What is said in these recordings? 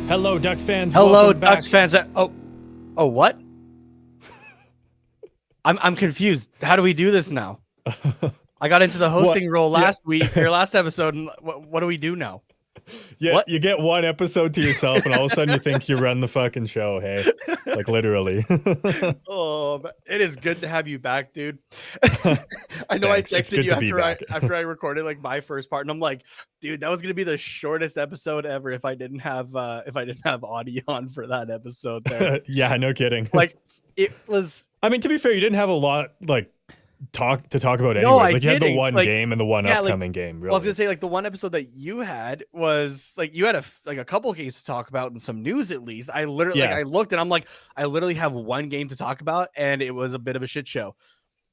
Hello, Ducks fans. Hello, Welcome back. Ducks fans. Oh, what? I'm confused. How do we do this now? I got into the hosting role last week, or last episode, and what do we do now? Yeah, What? you get one episode to yourself, and all of a sudden you think you run the fucking show. Hey, like literally. Oh, but it is good to have you back, dude. I know Thanks. I It's texted good you to be after back. I recorded like my first part, and I'm like, dude, that was gonna be the shortest episode ever if I didn't have audio on for that episode there. Yeah, no kidding. Like it was. I mean, to be fair, you didn't have a lot like talk about No, anyways. I Like you had the didn't. one Like, game and the one yeah, like, upcoming game. well, I was Really. gonna say like the one episode that you had was like you had a couple games to talk about and some news at least. I literally Yeah. I looked and I'm like, I literally have one game to talk about, and it was a bit of a shit show.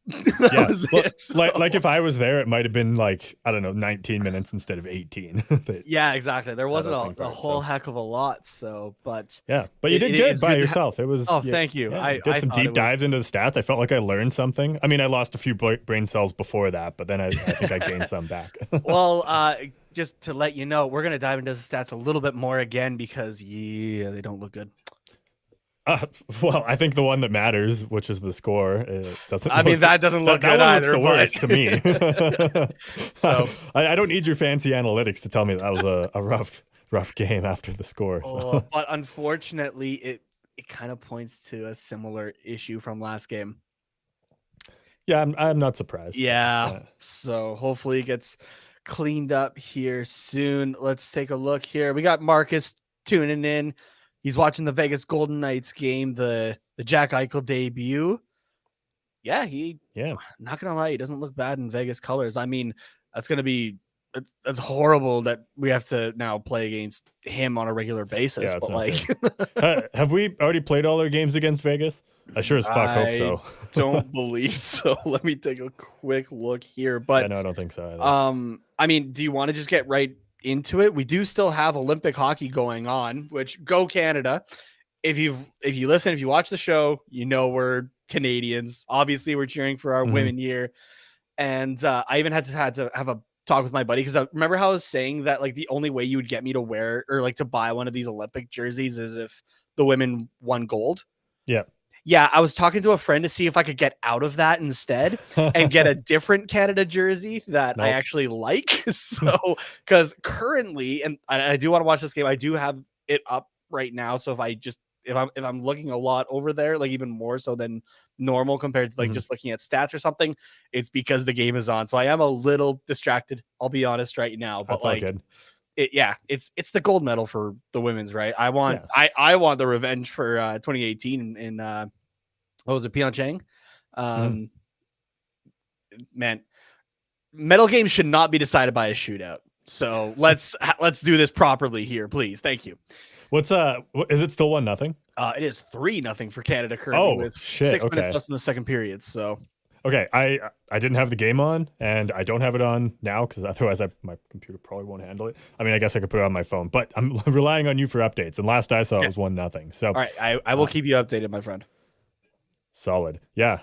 That Yeah. was Well, it. So- like if I was there, it might have been like, I don't know, 19 minutes instead of 18. But, yeah, exactly. There wasn't thing a part, whole so. heck of a lot. So, but Yeah, but you It- did it good is by good to yourself. It was. oh, thank you. Yeah, I did some thought it deep was- dives into the stats. I felt like I learned something. I mean, I lost a few brain cells before that, but then I think I gained some back. Well, just to let you know, we're gonna dive into the stats a little bit more again because they don't look good. Well, I think the one that matters, which is the score, it doesn't. I mean, that doesn't look good that either. one looks but- the worst to me. So- I don't need your fancy analytics to tell me that was a rough game after the score. So. Oh, but unfortunately, it kind of points to a similar issue from last game. Yeah, I'm not surprised. Yeah. So hopefully it gets cleaned up here soon. Let's take a look here. We got Marcus tuning in. He's watching the Vegas Golden Knights game, the Jack Eichel debut. Yeah, not gonna lie, he doesn't look bad in Vegas colors. I mean, that's horrible that we have to now play against him on a regular basis. Yeah, it's but not like, have we already played all our games against Vegas? I sure as fuck hope so. don't believe so. Let me take a quick look here. But Yeah, no, I don't think so either. I mean, do you want to just get right into it? We do still have Olympic hockey going on, which go Canada. If you listen, if you watch the show, you know we're Canadians. Obviously, we're cheering for our Mhm. women here. And I even had to have a talk with my buddy because I remember how I was saying that like the only way you would get me to wear or like to buy one of these Olympic jerseys is if the women won gold. Yeah. Yeah, I was talking to a friend to see if I could get out of that instead and get a different Canada jersey that I Nope. actually like. So, because currently, and I do want to watch this game, I do have it up right now. So if I'm looking a lot over there, like even more so than normal compared to like Mhm. just looking at stats or something, it's because the game is on. So I am a little distracted. I'll be honest right now, but That's all like good. it's the gold medal for the women's, right? I want I want the revenge for 2018 in what was it, Pyeongchang? Man, medal games should not be decided by a shootout. So let's do this properly here, please. Thank you. What's is it still 1-0? It is 3-0 for Canada currently Oh, with shit, 6 minutes okay. left in the second period. So Okay, I didn't have the game on, and I don't have it on now because otherwise my computer probably won't handle it. I mean, I guess I could put it on my phone, but I'm relying on you for updates. And last I saw, it was 1-0. So all right, I will keep you updated, my friend. solid, yeah.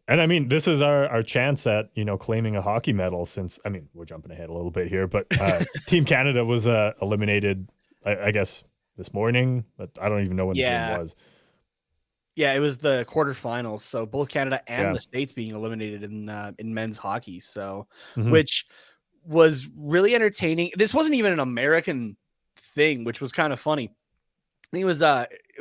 And I mean, this is our chance at claiming a hockey medal. Since I mean, we're jumping ahead a little bit here, but Team Canada was eliminated, I guess this morning, but I don't even know when the game was. Yeah, it was the quarterfinals. So both Canada and Yeah. the States being eliminated in men's hockey. So, Mhm. which was really entertaining. This wasn't even an American thing, which was kind of funny. I think it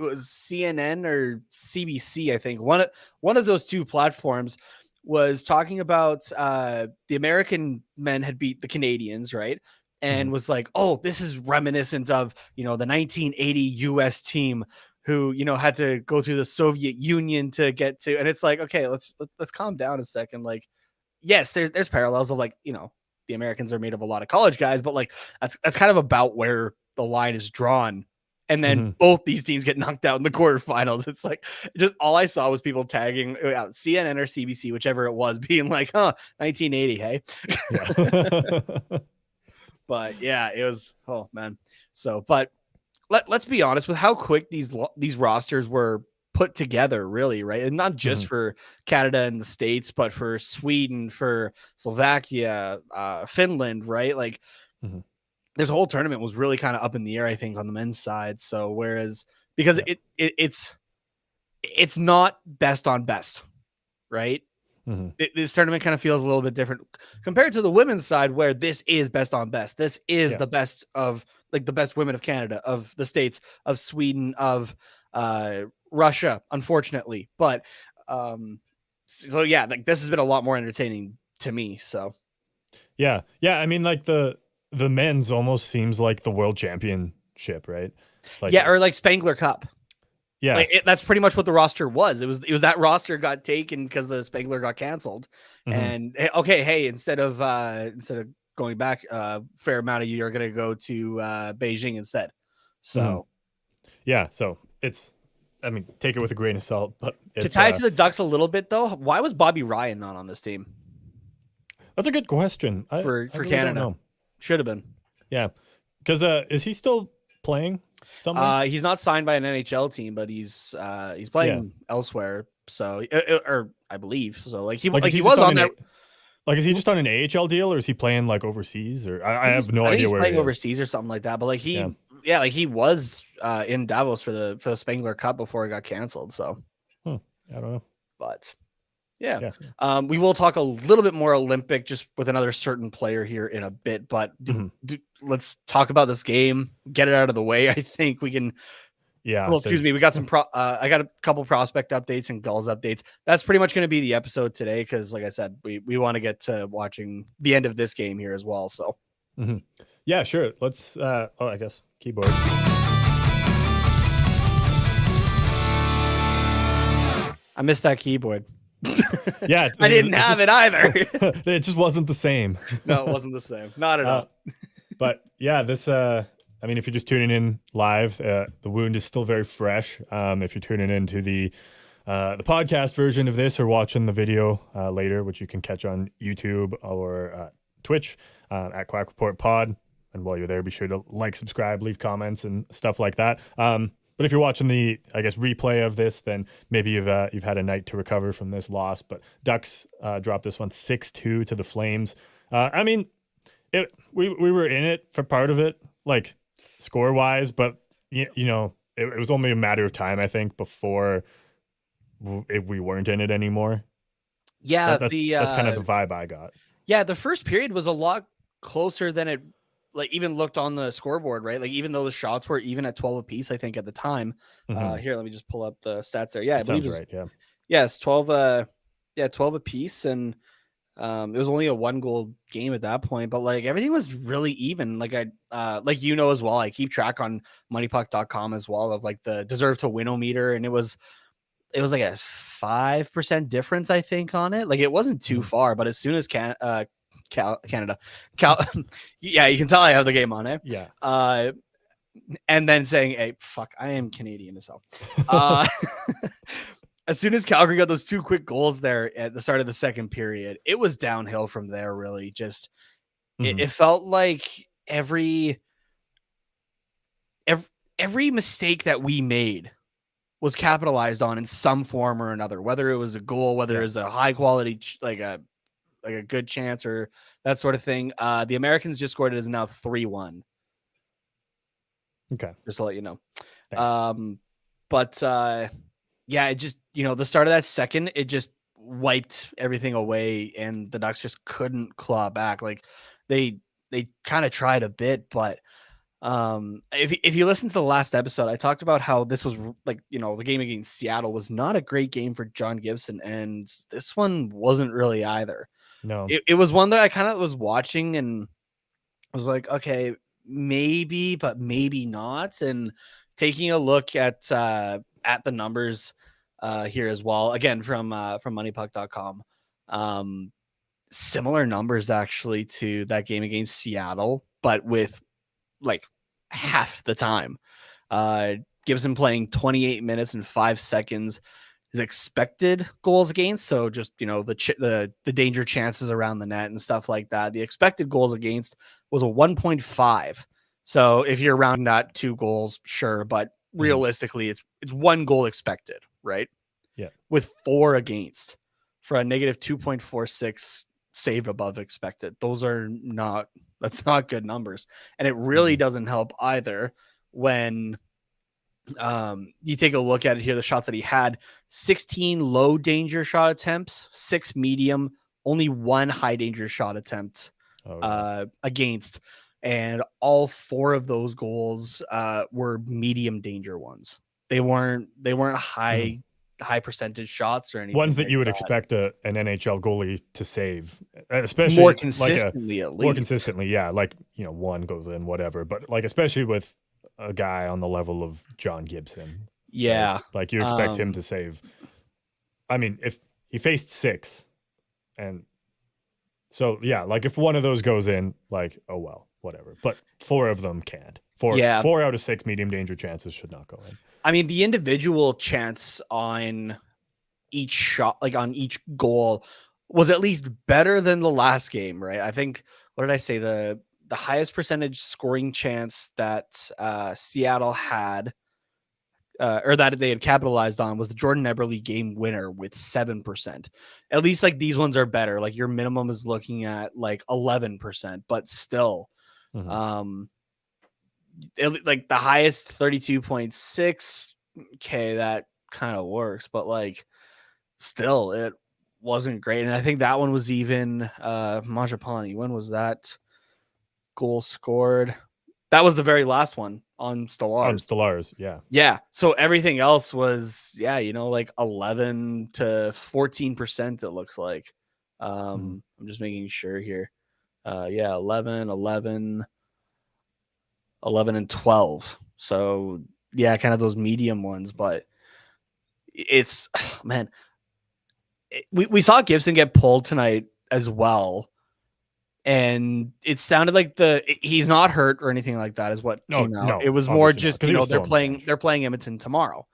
was CNN or CBC. I think one of those two platforms was talking about the American men had beat the Canadians, right? And was like, oh, this is reminiscent of the 1980 U.S. team who had to go through the Soviet Union to get to. And it's like, okay, let's calm down a second. Like, yes, there's parallels of like the Americans are made of a lot of college guys, but like that's kind of about where the line is drawn. And then both these teams get knocked out in the quarterfinals. It's like just all I saw was people tagging CNN or CBC, whichever it was, being like, "Huh, 1980, hey." Yeah. But yeah, it was. Oh man. So, but let's be honest with how quick these rosters were put together, really, right? And not just for Canada and the States, but for Sweden, for Slovakia, Finland, right? Like this whole tournament was really kind of up in the air, I think, on the men's side. So whereas because it's not best on best, right? This tournament kind of feels a little bit different compared to the women's side, where this is best on best. This is the best of like the best women of Canada, of the States, of Sweden, of Russia, unfortunately. But so yeah, like this has been a lot more entertaining to me. So yeah. I mean, like the men's almost seems like the world championship, right? Like or like Spengler Cup. Yeah, like that's pretty much what the roster was. It was that roster got taken because the Spengler got canceled, and okay, hey, instead of going back, fair amount of you are going to go to Beijing instead. So yeah, so it's, I mean, take it with a grain of salt, but to tie it to the Ducks a little bit though, why was Bobby Ryan not on this team? That's a good question for really Canada. Should have been. Yeah, because is he still playing? He's not signed by an NHL team, but he's playing elsewhere. So, or I believe so. Like he was on that. Like, is he just on an AHL deal, or is he playing like overseas? Or I have no idea where he's playing overseas or something like that. But like like he was in Davos for the Spengler Cup before it got canceled. So I don't know, but we will talk a little bit more Olympic just with another certain player here in a bit. But let's talk about this game. Get it out of the way. I think we can. Yeah. Well, excuse me. We got some I got a couple prospect updates and Gulls updates. That's pretty much going to be the episode today because, like I said, we want to get to watching the end of this game here as well. So, yeah, sure. Let's. I guess keyboard. I missed that keyboard. Yeah, I didn't have it either. It just wasn't the same. No, it wasn't the same. Not at all. But yeah, this. I mean, if you're just tuning in live, the wound is still very fresh. If you're tuning into the podcast version of this or watching the video later, which you can catch on YouTube or Twitch at Quack Report Pod, and while you're there, be sure to like, subscribe, leave comments, and stuff like that. But if you're watching the, I guess, replay of this, then maybe you've had a night to recover from this loss. But Ducks dropped this one 6-2 to the Flames. I mean, we were in it for part of it, like score wise, but you know, it was only a matter of time, I think, before we weren't in it anymore. Yeah, that's kind of the vibe I got. Yeah, the first period was a lot closer than it like even looked on the scoreboard, right? Like even though the shots were even at 12 apiece, I think at the time. Here, let me just pull up the stats there. Yeah, I believe it was, right. Yeah. Yes, 12 12 apiece, and it was only a 1-goal game at that point, but like everything was really even. Like I like as well, I keep track on moneypuck.com as well of like the deserve to win-o-meter, and it was like a 5% difference, I think, on it. Like it wasn't too far, but as soon as Canada, yeah, you can tell I have the game on it. Yeah. And then saying, "Hey, fuck, I am Canadian as hell." As soon as Calgary got those 2 quick goals there at the start of the second period, it was downhill from there. Really, just it felt like every mistake that we made was capitalized on in some form or another, whether it was a goal, whether it was a high quality, like a good chance or that sort of thing. The Americans just scored it as now 3-1. Okay. Just to let you know. Thanks. But yeah, it just, the start of that second, it just wiped everything away and the Ducks just couldn't claw back. Like they kind of tried a bit, but if you listen to the last episode, I talked about how this was like, the game against Seattle was not a great game for John Gibson, and this one wasn't really either. No, it was one that I kind of was watching and was like, okay, maybe, but maybe not. And taking a look at the numbers here as well, again from moneypuck.com, similar numbers actually to that game against Seattle, but with like half the time. Gibson playing 28 minutes and 5 seconds. His expected goals against, so just the danger chances around the net and stuff like that. The expected goals against was a 1.5. So if you're around that 2 goals, sure, but realistically, it's 1 goal expected, right? Yeah, with 4 against for a negative 2.46 save above expected. Those are not That's not good numbers. And it really doesn't help either when you take a look at it here, the shots that he had: 16 low danger shot attempts, 6 medium, only 1 high danger shot attempt against, and all 4 of those goals were medium danger ones. They weren't high percentage shots or anything. Ones that like you would that. expect an NHL goalie to save, especially more consistently, at least. More consistently, yeah. Like, you know, one goes in, whatever. But like, especially with a guy on the level of John Gibson, yeah, right? Like you expect him to save. I mean, if he faced 6, and so yeah, like if one of those goes in, like, oh well, whatever. But 4 of them can't. 4 out of 6 medium danger chances should not go in. I mean, the individual chance on each shot, like on each goal, was at least better than the last game, right? I think, what did I say? The highest percentage scoring chance that Seattle had, or that they had capitalized on, was the Jordan Eberle game winner with 7%. At least like these ones are better. Like your minimum is looking at like 11%, but still, like the highest 32.6. Okay, that kind of works, but like still it wasn't great. And I think that one was even Mangiapane. When was that goal scored? That was the very last one on Stellaris. On Stellaris, yeah. Yeah. So everything else was, like 11 to 14%, it looks like. I'm just making sure here. 11, and 12. So yeah, kind of those medium ones, but it's, man, we saw Gibson get pulled tonight as well. And it sounded like he's not hurt or anything like that is what came out. No, it was more just, they're playing Edmonton tomorrow.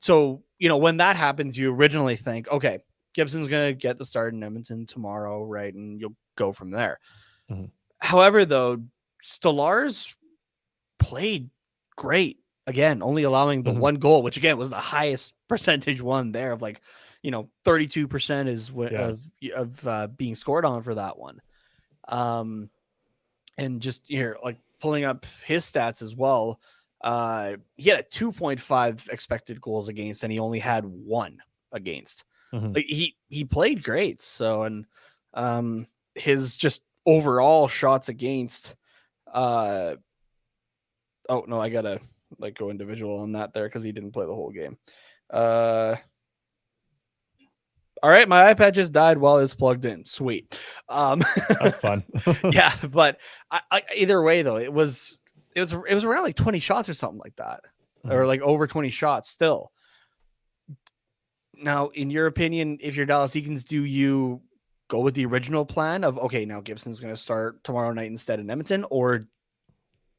So, when that happens, you originally think, okay, Gibson's going to get the start in Edmonton tomorrow, right? And you'll go from there. However, though, Stellaris played great. Again, only allowing the one goal, which again was the highest percentage one there of 32% is of being scored on for that one. And just here, like pulling up his stats as well. He had a 2.5 expected goals against, and he only had 1 against. Like he played great. So, and his just overall shots against. Oh no, I gotta go individual on that there because he didn't play the whole game. All right, my iPad just died while it's plugged in. Sweet. That's fun. Yeah, but I either way though, it was around like 20 shots or something like that, or like over 20 shots still. Now, in your opinion, if you're Dallas Eakins, do you go with the original plan of, okay, now Gibson's going to start tomorrow night instead in Edmonton, or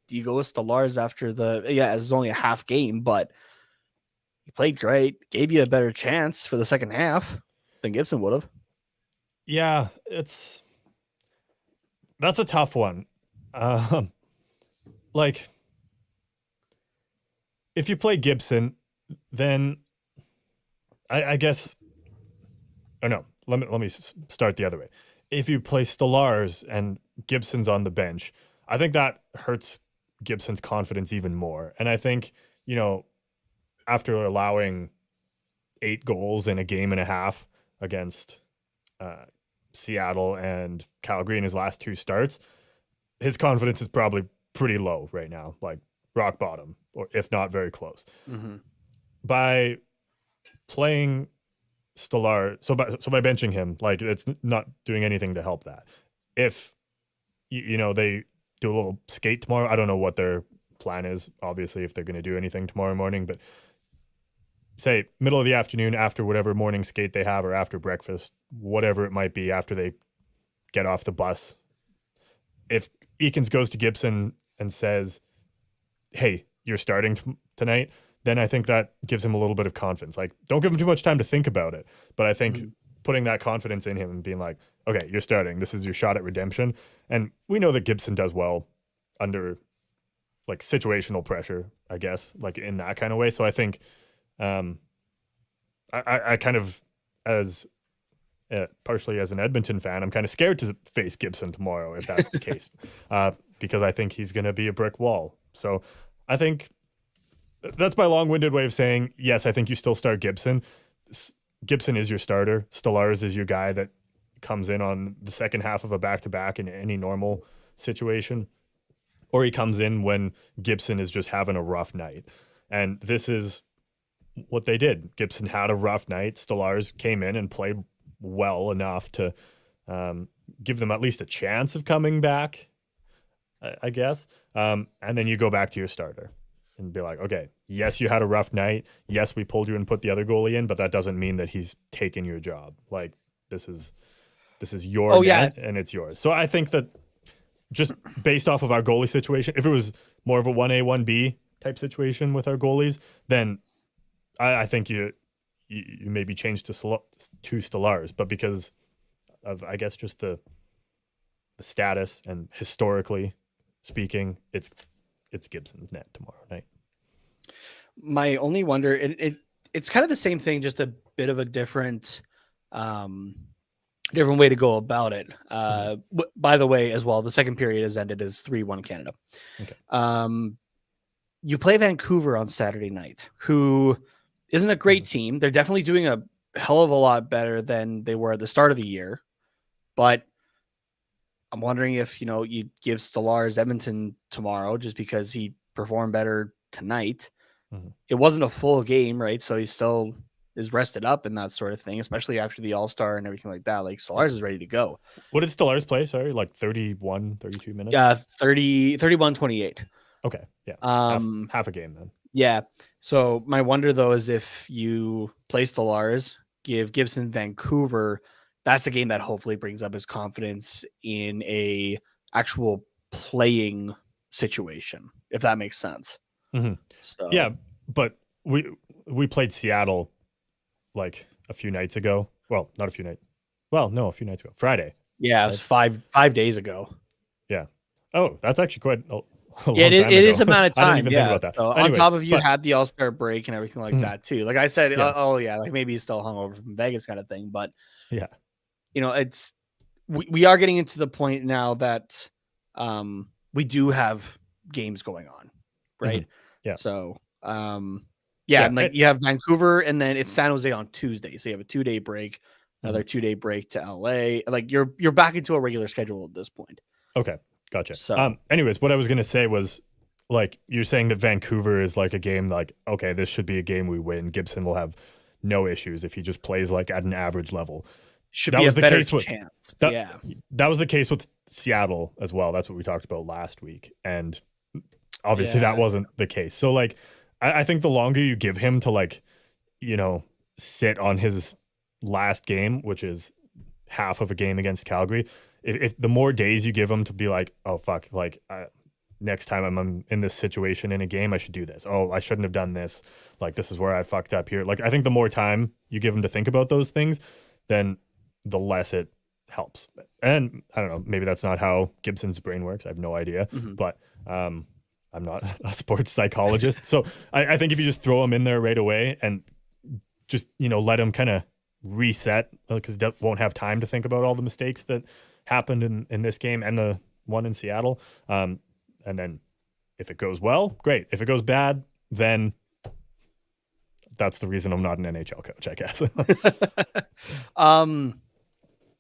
do you go with Stellaris after it's only a half game, but he played great, gave you a better chance for the second half than Gibson would have? Yeah, that's a tough one. Like, if you play Gibson, then I guess. Oh no, let me start the other way. If you play Stellaris and Gibson's on the bench, I think that hurts Gibson's confidence even more. And I think, after allowing 8 goals in a game and a half against Seattle and Calgary in his last 2 starts, his confidence is probably pretty low right now, like rock bottom, or if not very close. By playing Stellar, so by benching him, like, it's not doing anything to help that. If they do a little skate tomorrow, I don't know what their plan is, obviously, if they're going to do anything tomorrow morning, but say middle of the afternoon, after whatever morning skate they have, or after breakfast, whatever it might be, after they get off the bus, if Eakins goes to Gibson and says, hey, you're starting tonight, then I think that gives him a little bit of confidence. Like, don't give him too much time to think about it, but I think putting that confidence in him and being like, okay, you're starting, this is your shot at redemption. And we know that Gibson does well under like situational pressure, I guess, like in that kind of way. So I think I kind of, as partially as an Edmonton fan, I'm kind of scared to face Gibson tomorrow if that's the case, because I think he's going to be a brick wall. So I think that's my long-winded way of saying, yes, I think you still start Gibson. Gibson is your starter. Stolarz is your guy that comes in on the second half of a back-to-back in any normal situation, or he comes in when Gibson is just having a rough night. And this is what they did. Gibson had a rough night. Stolarz came in and played well enough to give them at least a chance of coming back, I guess. And then you go back to your starter and be like, okay, yes, you had a rough night. Yes, we pulled you and put the other goalie in, but that doesn't mean that he's taken your job. Like, this is your net and it's yours. So I think that just based off of our goalie situation, if it was more of a 1A, 1B type situation with our goalies, then I think you maybe change to Stolarz. But because of, I guess, just the status and historically speaking, it's Gibson's net tomorrow night. My only wonder, it's kind of the same thing, just a bit of a different way to go about it. By the way, as well, the second period has ended as 3-1 Canada. Okay. You play Vancouver on Saturday night, who isn't a great team. They're definitely doing a hell of a lot better than they were at the start of the year. But I'm wondering if, you give Stolarz Edmonton tomorrow just because he performed better tonight. It wasn't a full game, right? So he still is rested up and that sort of thing, especially after the All-Star and everything like that. Like, Stolarz is ready to go. What did Stolarz play? Sorry, like 31, 32 minutes? Yeah, 31, 28. Okay, yeah. Half a game then. Yeah. So my wonder, though, is if you play Stolarz, give Gibson Vancouver, that's a game that hopefully brings up his confidence in a actual playing situation, if that makes sense. So yeah, but we played Seattle like a few nights ago. Well, not a few nights. Well, no, a few nights ago. Friday. Yeah, it was 5 days ago. Yeah. Oh, that's actually quite a long it time is ago. amount of time. I didn't even think about that. So anyways, on top of you had the All-Star break and everything like that too. Like I said, like maybe he's still hungover from Vegas kind of thing. But yeah, it's we are getting into the point now that we do have games going on, right? Yeah. So and like you have Vancouver and then it's San Jose on Tuesday. So you have a 2-day break, another 2-day break to LA. Like you're back into a regular schedule at this point. Okay. Gotcha. So anyways, what I was going to say was, like, you're saying that Vancouver is like a game like, okay, this should be a game we win. Gibson will have no issues if he just plays like at an average level. Should be a better chance. That was the case with Seattle as well. That's what we talked about last week. And obviously that wasn't the case. So like, I think the longer you give him to like, sit on his last game, which is half of a game against Calgary, if the more days you give him to be like, oh fuck, like next time I'm in this situation in a game, I should do this. Oh, I shouldn't have done this. Like, this is where I fucked up here. Like, I think the more time you give him to think about those things, then the less it helps. And I don't know, maybe that's not how Gibson's brain works. I have no idea, but I'm not a sports psychologist. So I think if you just throw him in there right away and just, let him kind of reset, because he won't have time to think about all the mistakes that happened in this game and the one in Seattle. And then if it goes well, great. If it goes bad, then that's the reason I'm not an NHL coach, I guess.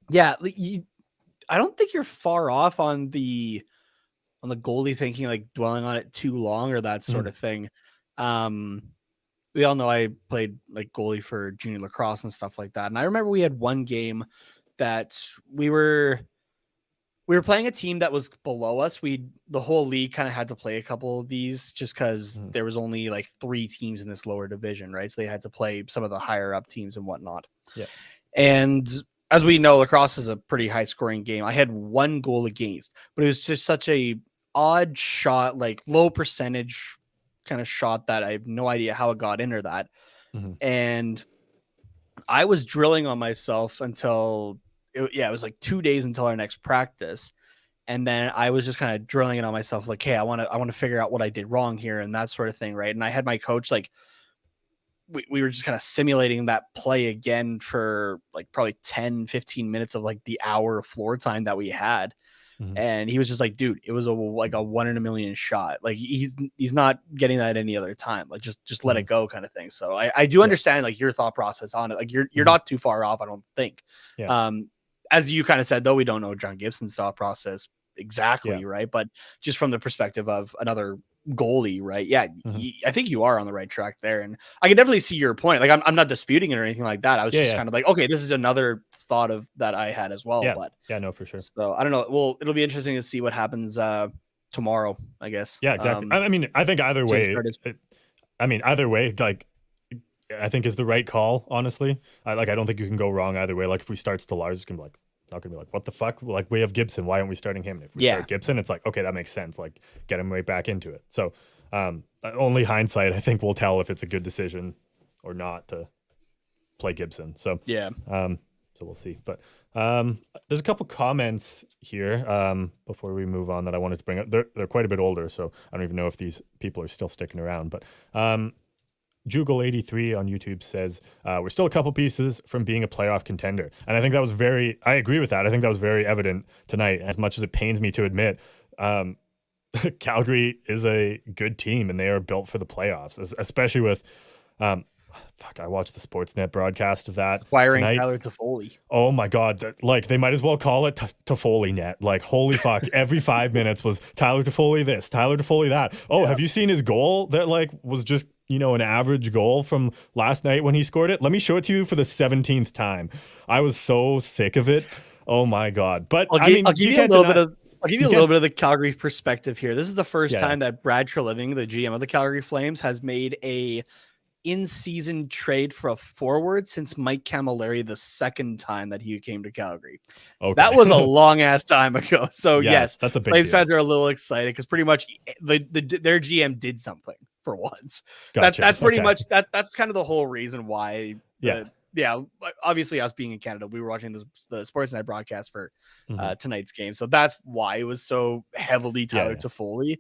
Yeah, I don't think you're far off on the goalie thinking, like dwelling on it too long or that sort of thing. We all know I played like goalie for junior lacrosse and stuff like that. And I remember we had one game that we were playing a team that was below us. The whole league kind of had to play a couple of these just because there was only like 3 teams in this lower division, right? So they had to play some of the higher up teams and whatnot. Yeah. And as we know, lacrosse is a pretty high scoring game. I had 1 goal against, but it was just such a odd shot, like low percentage kind of shot that I have no idea how it got in or that. And I was drilling on myself until it was like 2 days until our next practice. And then I was just kind of drilling it on myself, like, hey, I want to figure out what I did wrong here and that sort of thing. Right. And I had my coach like we were just kind of simulating that play again for like probably 10-15 minutes of like the hour of floor time that we had. Mhm. And he was just like, dude, it was a 1 in a million shot. Like he's not getting that any other time. Like just let it go kind of thing. So I do understand like your thought process on it. Like you're not too far off, I don't think. Yeah. As you kind of said, though, we don't know John Gibson's thought process exactly, right? But just from the perspective of another goalie, right? Yeah, I think you are on the right track there, and I can definitely see your point. Like I'm not disputing it or anything like that. I was just kind of like, okay, this is another thought of that I had as well. But no, for sure. So I don't know. Well, it'll be interesting to see what happens tomorrow, I guess. Yeah, exactly. I mean, I think either way, either way, like I think is the right call. Honestly, I don't think you can go wrong either way. Like if we start Stolarz, it's gonna be like not gonna be like what the fuck. Like we have Gibson, why aren't we starting him? And if we start Gibson, it's like okay, that makes sense. Like get him right back into it. So only hindsight, I think, will tell if it's a good decision or not to play Gibson. So yeah. So we'll see. But there's a couple comments here before we move on that I wanted to bring up. They're quite a bit older, so I don't even know if these people are still sticking around. But Jugal83 on YouTube says, we're still a couple pieces from being a playoff contender. And I think that was I agree with that. I think that was very evident tonight. As much as it pains me to admit, Calgary is a good team and they are built for the playoffs, especially with I watched the Sportsnet broadcast of that acquiring tonight. Tyler Toffoli. Oh my god, they might as well call it Toffoli net. Like holy fuck, every 5 minutes was Tyler Toffoli this, Tyler Toffoli that. Oh, have you seen his goal that like was just an average goal from last night when he scored it? Let me show it to you for the 17th time. I was so sick of it. Oh my god. But I'll give you a little bit of the Calgary perspective here. This is the first time that Brad Treliving, the GM of the Calgary Flames, has made a in-season trade for a forward since Mike Camilleri the second time that he came to Calgary. Okay. That was a long ass time ago. So yes, that's a big Flames fans are a little excited because pretty much their GM did something for once. Gotcha. That's pretty much that's kind of the whole reason why. Obviously us being in Canada, we were watching the Sportsnet broadcast for tonight's game. So that's why it was so heavily Tyler Toffoli.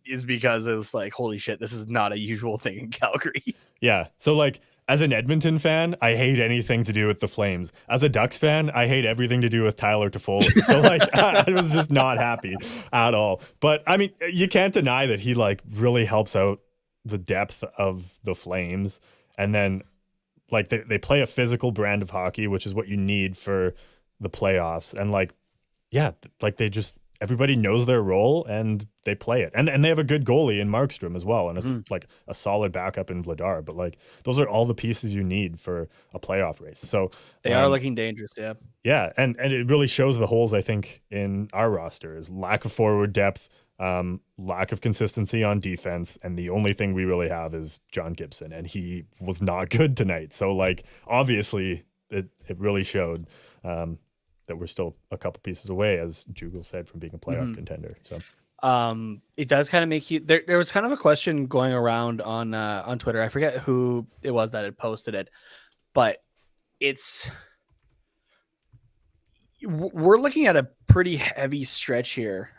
Is because it was like, holy shit, this is not a usual thing in Calgary. Yeah. So like as an Edmonton fan, I hate anything to do with the Flames. As a Ducks fan, I hate everything to do with Tyler Toffoli. So like I was just not happy at all. But I mean, you can't deny that he like really helps out the depth of the Flames. And then like they play a physical brand of hockey, which is what you need for the playoffs. And like, yeah, like everybody knows their role and they play it. And they have a good goalie in Markstrom as well. And it's like a solid backup in Vladar. But like those are all the pieces you need for a playoff race. So they are looking dangerous. Yeah. Yeah. And it really shows the holes, I think, in our roster is lack of forward depth, lack of consistency on defense. And the only thing we really have is John Gibson. And he was not good tonight. So like, obviously it really showed, that we're still a couple pieces away, as Jugal said, from being a playoff contender. So, it does kind of make you. There was kind of a question going around on Twitter. I forget who it was that had posted it, but we're looking at a pretty heavy stretch here.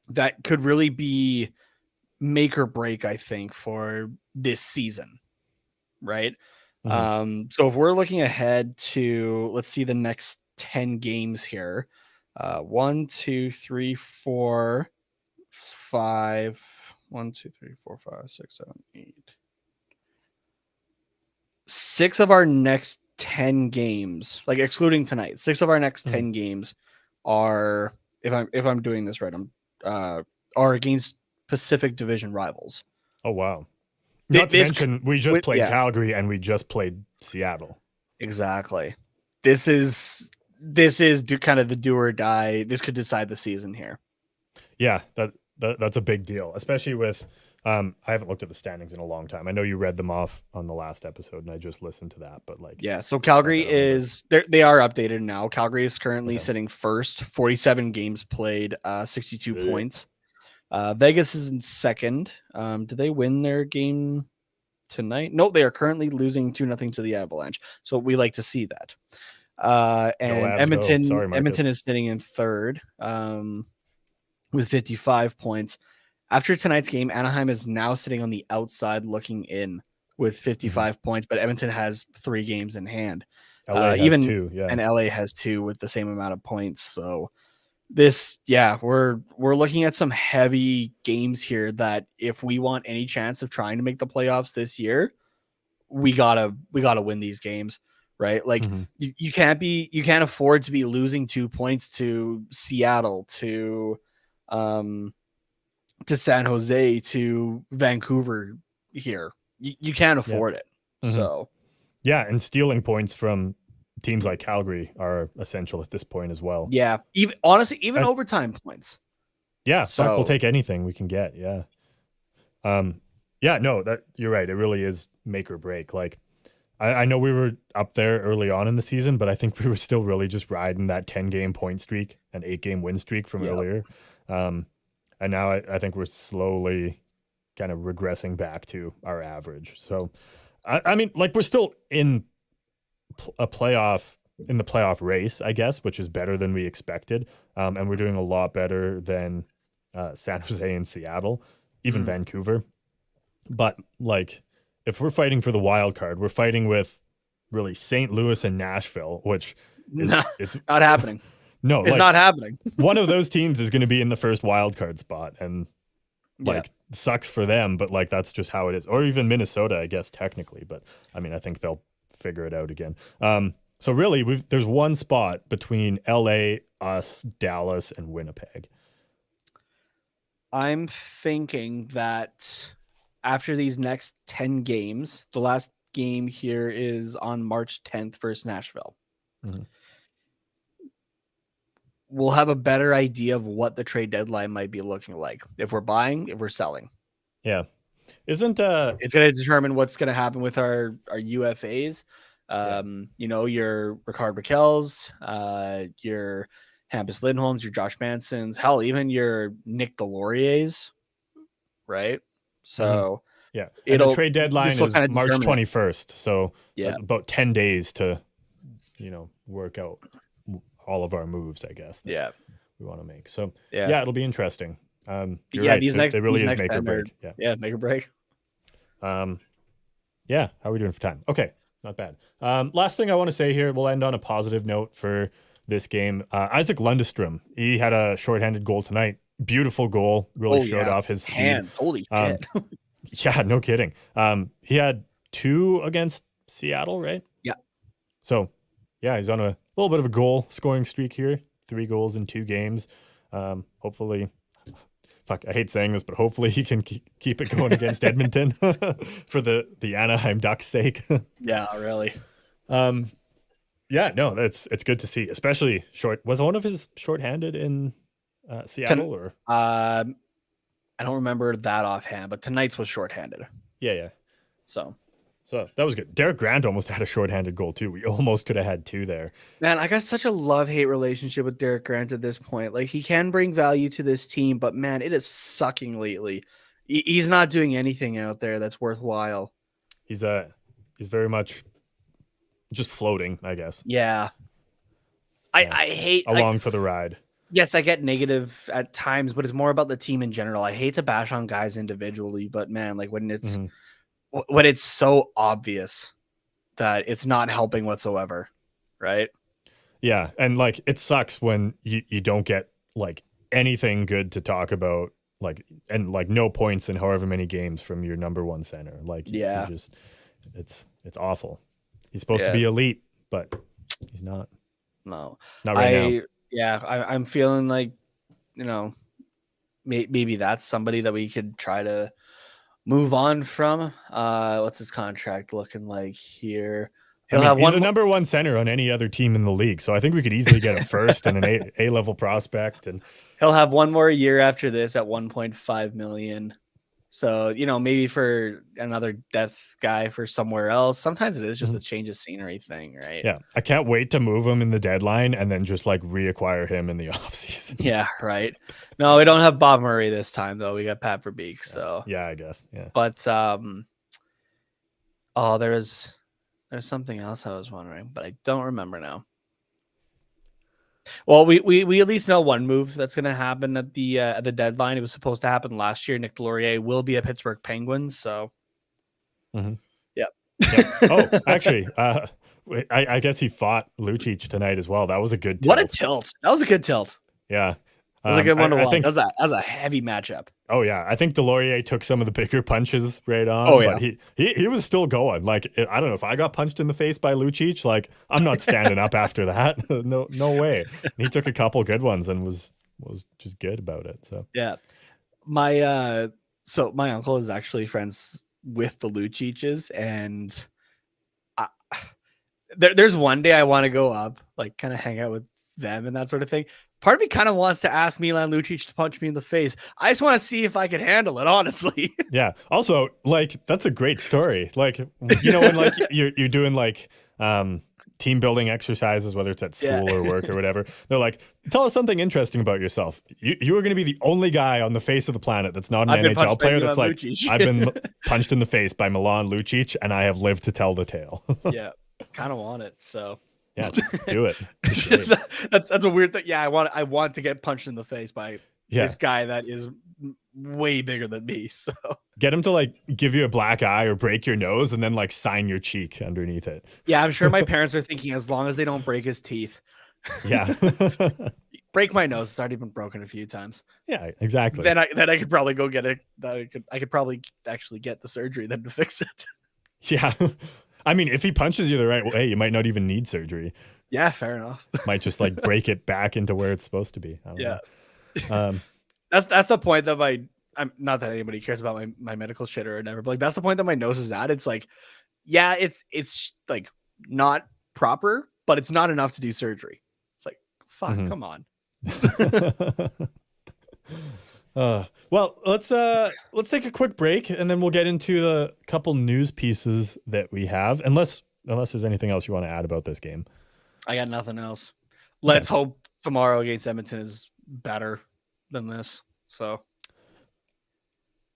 That could really be make or break, I think, for this season, right? So if we're looking ahead to, let's see, the next 10 games here, 1, 2, 3, 4, 5, 1, 2, 3, 4, 5, 6, 7, 8. 6 of our next 10 games, like excluding tonight, 6 of our next 10 games are, if I'm doing this right, are against Pacific Division rivals. Oh wow. Not to mention, we just played Calgary and we just played Seattle. Exactly. This is kind of the do or die. This could decide the season here. Yeah, that's a big deal, especially with. I haven't looked at the standings in a long time. I know you read them off on the last episode, and I just listened to that. But like, yeah. So Calgary they are updated now. Calgary is currently sitting first, 47 games played, 62 points. Vegas is in second. Did they win their game tonight? No, they are currently losing 2-0 to the Avalanche. So we like to see that. And Edmonton is sitting in third with 55 points. After tonight's game, Anaheim is now sitting on the outside looking in with 55 points, but Edmonton has 3 games in hand. LA has Even 2, yeah. and LA has 2 with the same amount of points. So this, yeah, we're looking at some heavy games here that if we want any chance of trying to make the playoffs this year, we gotta win these games, right? Like Mhm. you can't afford to be losing 2 points to Seattle, to San Jose, to Vancouver here. You can't Yeah. afford it. Mhm. So Yeah, and stealing points from teams like Calgary are essential at this point as well. yeah, even honestly, even And overtime points. yeah, fuck, we'll So take anything we can get. Yeah. Yeah, no, that you're right. It really is make or break. Like I know we were up there early on in the season, but I think we were still really just riding that 10-game point streak, an 8-game win streak from yeah, earlier. Um, and now I think we're slowly kind of regressing back to our average. So, I mean, like we're still in a playoff in the playoff race, I guess, which is better than we expected. And we're doing a lot better than San Jose and Seattle, even Mhm. Vancouver. But like, if we're fighting for the wild card, we're fighting with really St. Louis and Nashville, which is No, it's not happening. no, It's like not happening. one of those teams is going to be in the first wild card spot, and Yeah. like sucks for them, but like that's just how it is. Or even Minnesota, I guess technically, but I mean, I think they'll figure it out again. So really, there's one spot between LA, us, Dallas, and Winnipeg. I'm thinking that after these next 10 games, the last game here is on March 10th versus Nashville. Mhm. We'll have a better idea of what the trade deadline might be looking like. If we're buying, if we're selling. Yeah, isn't It's going to determine what's going to happen with our UFAs. yeah. Your Ricard Raquel's, your Hampus Lindholm's, your Josh Manson's, hell, even your Nick Delorier's, right? Mhm. So Yeah, and the trade this deadline will is kind of March determine it. 21st, so Yeah. about 10 days to, work out all of our moves, I guess, that Yeah. we want to make. So Yeah. yeah, it'll be interesting. You're Yeah. right. It really is make or 10 are, break. Yeah. yeah, make or break. Yeah. How are we doing for time? Okay, not bad. Last thing I want to say here, we'll end on a positive note for this game. Isaac Lundestrom, he had a shorthanded goal tonight. Beautiful goal. Really showed off his speed. Hands. Holy Um, shit. yeah, no kidding. He had 2 against Seattle, right? Yeah. So, yeah, he's on a little bit of a goal scoring streak here. 3 goals in 2 games. Hopefully, fuck, I hate saying this, but hopefully he can keep it going against Edmonton for the Anaheim Ducks' sake. Yeah, really. Yeah, no, it's good to see, especially short. Was one of his shorthanded in Seattle or? I don't remember that offhand, but tonight's was shorthanded. Yeah. So that was good. Derek Grant almost had a shorthanded goal too. We almost could have had 2 there. man, I got such a love-hate relationship with Derek Grant at this point. Like he can bring value to this team, but man, it is sucking lately. He's not doing anything out there that's worthwhile. He's very much just floating, I guess. Yeah. I hate along for the ride. Yes, I get negative at times, but it's more about the team in general. I hate to bash on guys individually, but man, like when it's so obvious that it's not helping whatsoever, right? Yeah, and like it sucks when you don't get like anything good to talk about, like, and like no points in however many games from your number 1 center. Like Yeah. you just it's awful. He's supposed to be elite, but he's not. No. Not right now. Yeah, I'm feeling like, maybe that's somebody that we could try to move on from. What's his contract looking like here? He's a number 1 center on any other team in the league, so I think we could easily get a first and an A-level prospect, and he'll have one more year after this at 1.5 million. So, maybe for another depth guy for somewhere else. Sometimes it is just a change of scenery thing, right? Yeah. I can't wait to move him in the deadline and then just like reacquire him in the offseason. Yeah, right. No, we don't have Bob Murray this time though. We got Pat Verbeek. So yeah, I guess. Yeah. But there's something else I was wondering, but I don't remember now. Well, we at least know one move that's going to happen at the deadline. It was supposed to happen last year. Nick Delorier will be a Pittsburgh Penguins, so Mhm. yeah. Yeah. Oh, actually, I guess he fought Lucic tonight as well. That was a good What a tilt. tilt! That was a good tilt. Yeah. That was a good one to I watch. think. That was a heavy matchup. Oh yeah, I think Delorier took some of the bigger punches right on. Oh, yeah. But he was still going. Like I don't know if I got punched in the face by Lucic, like I'm not standing up after that. No way. And he took a couple good ones and was just good about it. So Yeah. My my uncle is actually friends with the Luciches, and I, there's one day I want to go up, like kind of hang out with them and that sort of thing. Part of me kind of wants to ask Milan Lucic to punch me in the face. I just want to see if I can handle it, honestly. yeah. Also, like that's a great story. Like when like you're doing like team building exercises, whether it's at school or work or whatever. They're like, tell us something interesting about yourself. You are going to be the only guy on the face of the planet that's not an NHL player that's like, I've been punched in the face by Milan Lucic and I have lived to tell the tale. Yeah, kind of want it. So yeah, do it. That's a weird thing. Yeah, I want to get punched in the face by this guy that is way bigger than me. So get him to like give you a black eye or break your nose and then like sign your cheek underneath it. Yeah, I'm sure my parents are thinking as long as they don't break his teeth. Yeah. Break my nose. It's already been broken a few times. Yeah, exactly. Then I could probably go get it. I could probably actually get the surgery then to fix it. Yeah. I mean, if he punches you the right way, you might not even need surgery. Yeah, fair enough. Might just like break it back into where it's supposed to be. Yeah. That's the point that I'm not that anybody cares about my medical shit or whatever, but like that's the point that my nose is at. It's like, yeah, it's like not proper, but it's not enough to do surgery. It's like, fuck, come on. Well, let's take a quick break and then we'll get into the couple news pieces that we have. Unless there's anything else you want to add about this game. I got nothing else. Let's hope tomorrow against Edmonton is better than this. So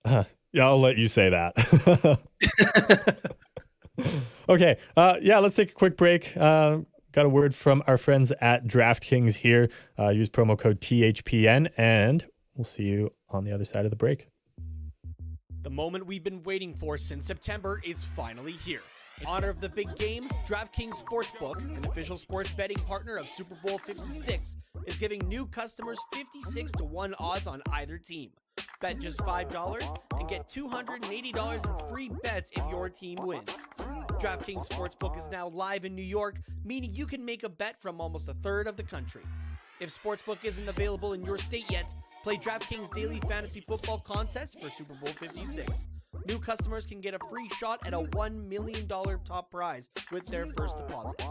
yeah, I'll let you say that. Okay. Yeah, let's take a quick break. Got a word from our friends at DraftKings here. Use promo code THPN and we'll see you on the other side of the break. The moment we've been waiting for since September is finally here. In honor of the big game, DraftKings Sportsbook, an official sports betting partner of Super Bowl 56, is giving new customers 56-1 odds on either team. Bet just $5 and get $280 in free bets if your team wins. DraftKings Sportsbook is now live in New York, meaning you can make a bet from almost a third of the country. If Sportsbook isn't available in your state yet, play DraftKings Daily Fantasy Football Contest for Super Bowl 56. New customers can get a free shot at a $1 million top prize with their first deposit.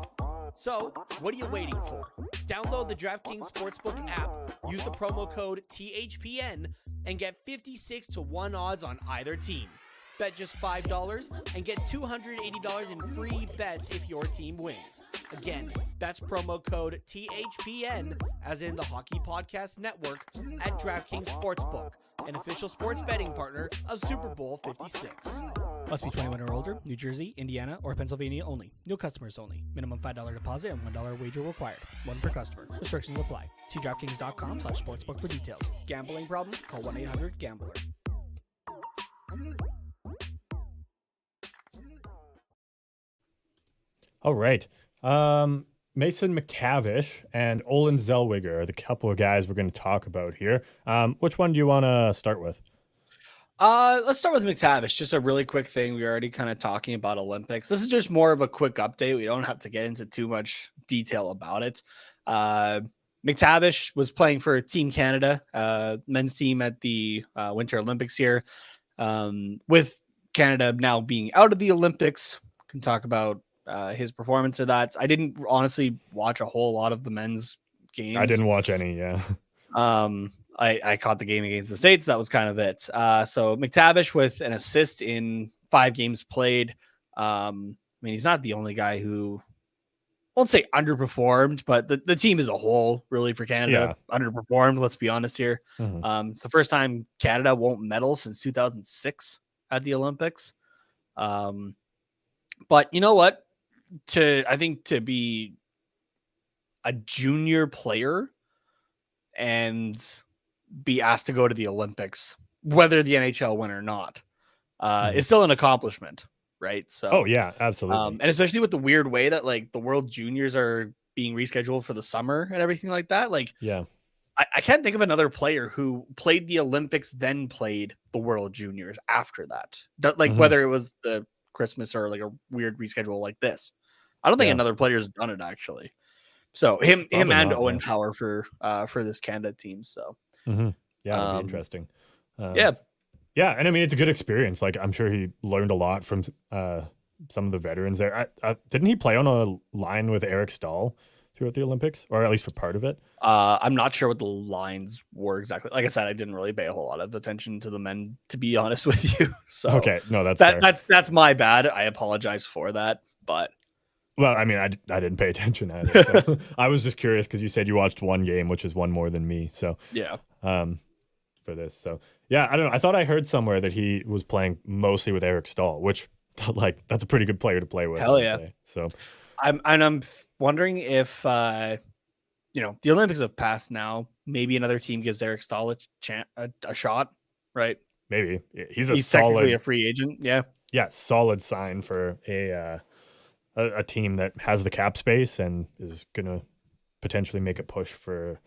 So, what are you waiting for? Download the DraftKings Sportsbook app, use the promo code THPN, and get 56-1 odds on either team. Bet just $5 and get $280 in free bets if your team wins. Again, that's promo code THPN, as in the Hockey Podcast Network, at DraftKings Sportsbook, an official sports betting partner of Super Bowl 56. Must be 21 or older, New Jersey, Indiana, or Pennsylvania only. New customers only. Minimum $5 deposit and $1 wager required. One per customer. Restrictions apply. See DraftKings.com/sportsbook for details. Gambling problem? Call 1-800-GAMBLER. All right. Mason McTavish and Olin Zellweger are the couple of guys we're going to talk about here. Which one do you want to start with? Let's start with McTavish. Just a really quick thing. We're already kind of talking about Olympics. This is just more of a quick update. We don't have to get into too much detail about it. McTavish was playing for Team Canada, men's team at the Winter Olympics here. With Canada now being out of the Olympics, can talk about his performance of that. I didn't honestly watch a whole lot of the men's games. I didn't watch any, yeah. I caught the game against the States. That was kind of it. So McTavish with an assist in 5 games played. I mean, he's not the only guy who, I won't say underperformed, but the team as a whole, really, for Canada, underperformed. Let's be honest here. Mm-hmm. It's the first time Canada won't medal since 2006 at the Olympics. But you know what? I think to be a junior player and be asked to go to the Olympics, whether the NHL win or not, is still an accomplishment, right? So, Oh yeah, absolutely. and especially with the weird way that like the World Juniors are being rescheduled for the summer and everything like that. Like, Yeah. I can't think of another player who played the Olympics, then played the World Juniors after that. Like Mhm. whether it was the Christmas or like a weird reschedule like this. I don't think Yeah. another player's done it actually. So him Probably and not, Owen yeah. Power for this Canada team. So Yeah, it'll be um, interesting. yeah, Yeah, and I mean, it's a good experience. Like, I'm sure he learned a lot from some of the veterans there. Didn't he play on a line with Eric Stahl throughout the Olympics, or at least for part of it? I'm not sure what the lines were exactly. Like I said, I didn't really pay a whole lot of attention to the men, to be honest with you. So Okay, no, that's fair. that's my bad. I apologize for that. But Well, I mean, I didn't pay attention either. So. I was just curious because you said you watched one game, which is one more than me. So yeah, for this, so yeah, I don't know. I thought I heard somewhere that he was playing mostly with Eric Stahl, which like that's a pretty good player to play with. Hell I'd yeah. say. So I'm wondering if the Olympics have passed now. Maybe another team gives Eric Stahl a shot, right? maybe he's He's solid, technically a free agent. Yeah. solid sign for a team that has the cap space and is gonna potentially make a push for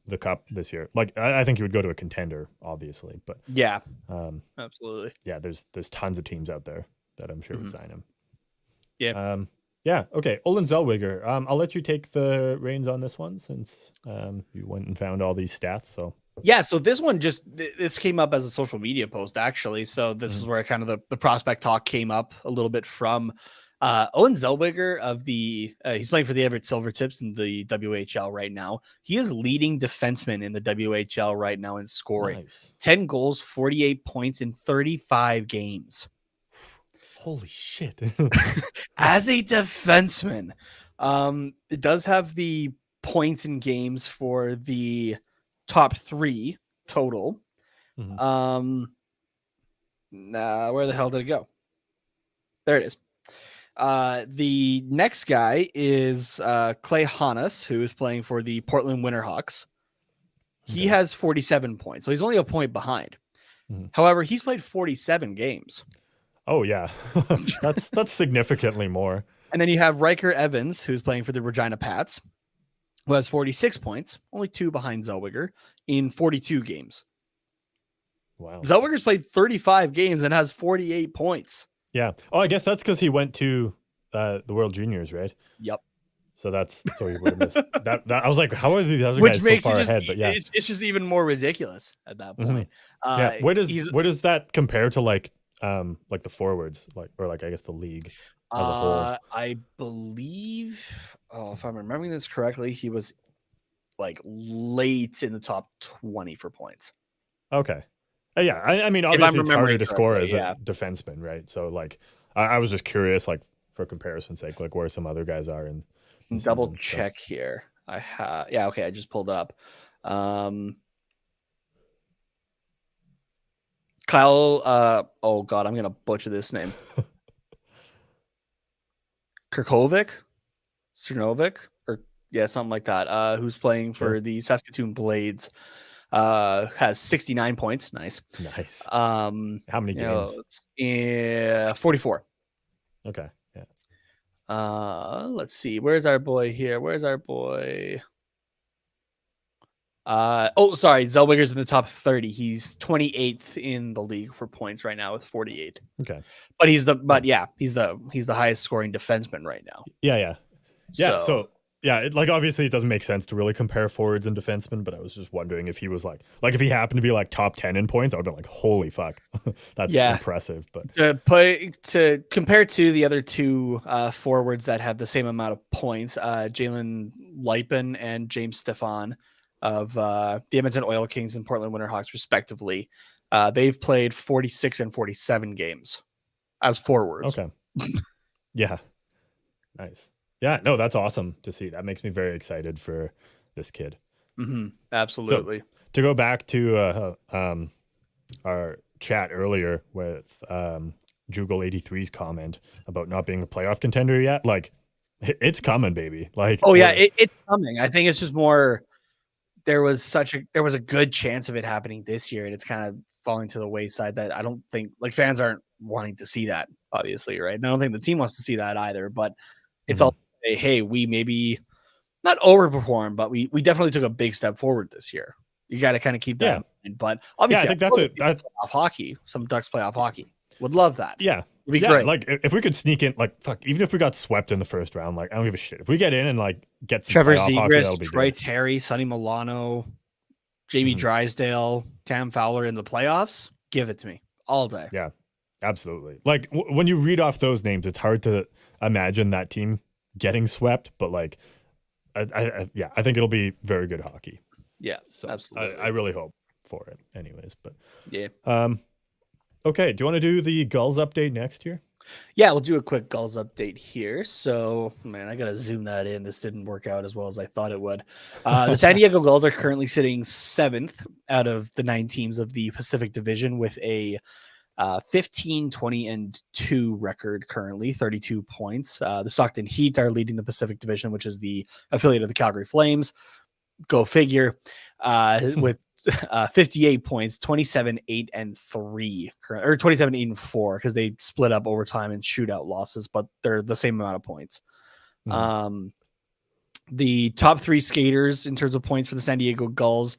the cup this year. Like I think he would go to a contender, obviously, but Yeah. um, Absolutely. yeah, there's tons of teams out there that I'm sure would sign him. Yeah. Yeah. Okay. Olin Zellweger. I'll let you take the reins on this one since you went and found all these stats. So Yeah, so this one this came up as a social media post actually. So this is where kind of the prospect talk came up a little bit from. Owen Zellweger of he's playing for the Everett Silvertips in the WHL right now. He is leading defenseman in the WHL right now in scoring. nice. 10 goals, 48 points in 35 games. Holy shit. As a defenseman. It does have the points in games for the top 3 total. Mhm. Where the hell did it go? There it is. The next guy is Clay Hannes, who is playing for the Portland Winterhawks. He Okay. has 47 points, so he's only a point behind. Mhm. However, he's played 47 games. Oh yeah, that's significantly more. And then you have Riker Evans, who's playing for the Regina Pats, who has 46 points, only 2 behind Zellweger in 42 games. Wow. Zellweger's played 35 games and has 48 points. Yeah. Oh, I guess that's because he went to the World Juniors, right? Yep. So that's so he would have missed that. I was like, how are these other Which guys makes so far it just, ahead? But yeah, it's just even more ridiculous at that point. yeah. Where does that compare to like the forwards, or I guess the league as a whole? I believe, if I'm remembering this correctly, he was like late in the top 20 for points. Okay. Yeah. I mean, I'm obviously it's harder remembering to score as correctly, yeah. a defenseman, right? So like, I was just curious, like for comparison's sake, like where some other guys are in. Double season, so. check here. Yeah, okay, I just pulled it up. Kyle, oh god, I'm gonna butcher this name. Kirkovic, Cernovic, or something like that. Who's playing for the Saskatoon Blades? Has 69 points. Nice. Nice. How many games? 44. Okay. Yeah. Let's see. Where's our boy here? Sorry. Zellweger's in the top 30. He's 28th in the league for points right now with 48. Okay. But he's the highest scoring defenseman right now. Yeah. So yeah, obviously it doesn't make sense to really compare forwards and defensemen, but I was just wondering if he was like if he happened to be like top 10 in points, I would be like, holy fuck, that's impressive. But to compare to the other 2 forwards that have the same amount of points, Jalen Lipin and James Stefan of the Edmonton Oil Kings and Portland Winterhawks, respectively, they've played 46 and 47 games as forwards. Okay. Yeah. Nice. Yeah, no, that's awesome to see. That makes me very excited for this kid. Absolutely. So, to go back to our chat earlier with Jugal 83's comment about not being a playoff contender yet, It's coming, baby. Like, Oh yeah, it's coming. I think it's just more. There was a good chance of it happening this year, and it's kind of falling to the wayside. That I don't think like fans aren't wanting to see that, obviously, right? And I don't think the team wants to see that either. But it's all hey, we maybe not overperformed, but we definitely took a big step forward this year. You got to kind of keep that in mind. But obviously, I think that's playoff hockey. Some Ducks playoff hockey. Would love that. Yeah. It'd be great. Like if we could sneak in, like fuck, even if we got swept in the first round, like I don't give a shit. If we get in and like get some Trevor playoff hockey, that'll Zegras, be Troy good. Terry, Sonny Milano, Jamie Drysdale, Cam Fowler in the playoffs, give it to me all day. Yeah, absolutely. Like when you read off those names, it's hard to imagine that team getting swept, but like, I think it'll be very good hockey. Yeah, So absolutely. I really hope for it, anyways. But yeah. Okay, do you want to do the Gulls update next here? Yeah, we'll do a quick Gulls update here. So, man, I got to zoom that in. This didn't work out as well as I thought it would. The San Diego Gulls are currently sitting 7th out of the 9 teams of the Pacific Division with a 15, 20, and 2 record currently, 32 points. The Stockton Heat are leading the Pacific Division, which is the affiliate of the Calgary Flames. Go figure. With 58 points, 27, 8, and 3, or 27, 8, and 4, because they split up overtime and shootout losses, but they're the same amount of points. The top 3 skaters in terms of points for the San Diego Gulls,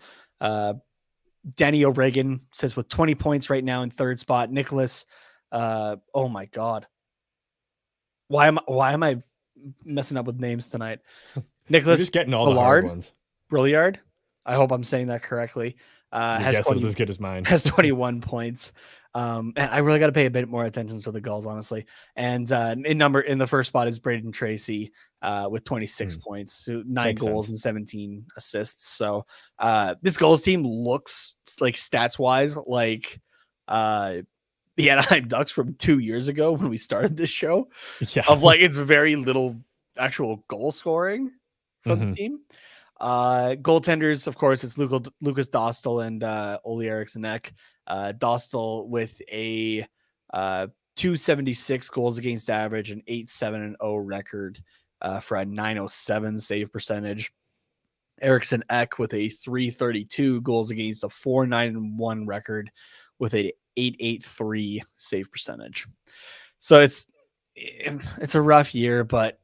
Danny O'Regan sits with 20 points right now in 3rd spot. Nicholas, oh my God. Why am I messing up with names tonight? Nicholas, just getting all the hard ones. Brilliard. I hope I'm saying that correctly. Your guess is as good as mine. Has 21 points. And I really got to pay a bit more attention to the Gulls, honestly. And in the first spot is Braden Tracy with 26 points, so 9 goals and 17 assists. So this Gulls team looks like stats wise like the Anaheim Ducks from 2 years ago when we started this show. Yeah. Of like it's very little actual goal scoring from the team. Goaltenders, of course, it's Lucas Dostal and Oli Eriksson-Ek. Dostal with a 276 goals against average, an 8-7-0 record for a 907 save percentage. Eriksson-Ek with a 332 goals against, a 491 record with a 883 save percentage. So it's a rough year, but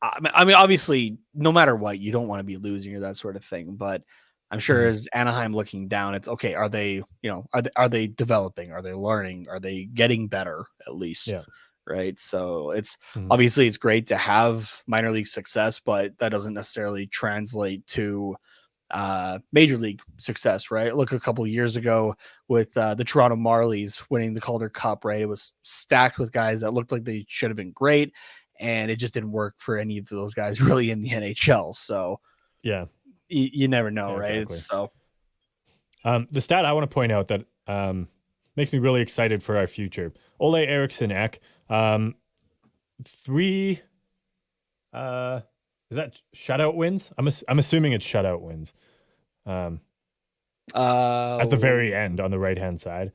I mean, obviously, no matter what, you don't want to be losing or that sort of thing. But I'm sure as Anaheim looking down, it's okay. Are they, are they developing? Are they learning? Are they getting better at least? Yeah. Right. So it's obviously it's great to have minor league success, but that doesn't necessarily translate to major league success. Right. Look, a couple of years ago with the Toronto Marlies winning the Calder Cup. Right. It was stacked with guys that looked like they should have been great. And it just didn't work for any of those guys really in the NHL. So yeah, you never know, right? Exactly. So the stat I want to point out that makes me really excited for our future. Ole Eriksson-Ek, 3 is that shutout wins? I'm assuming it's shutout wins. At the very end on the right hand side,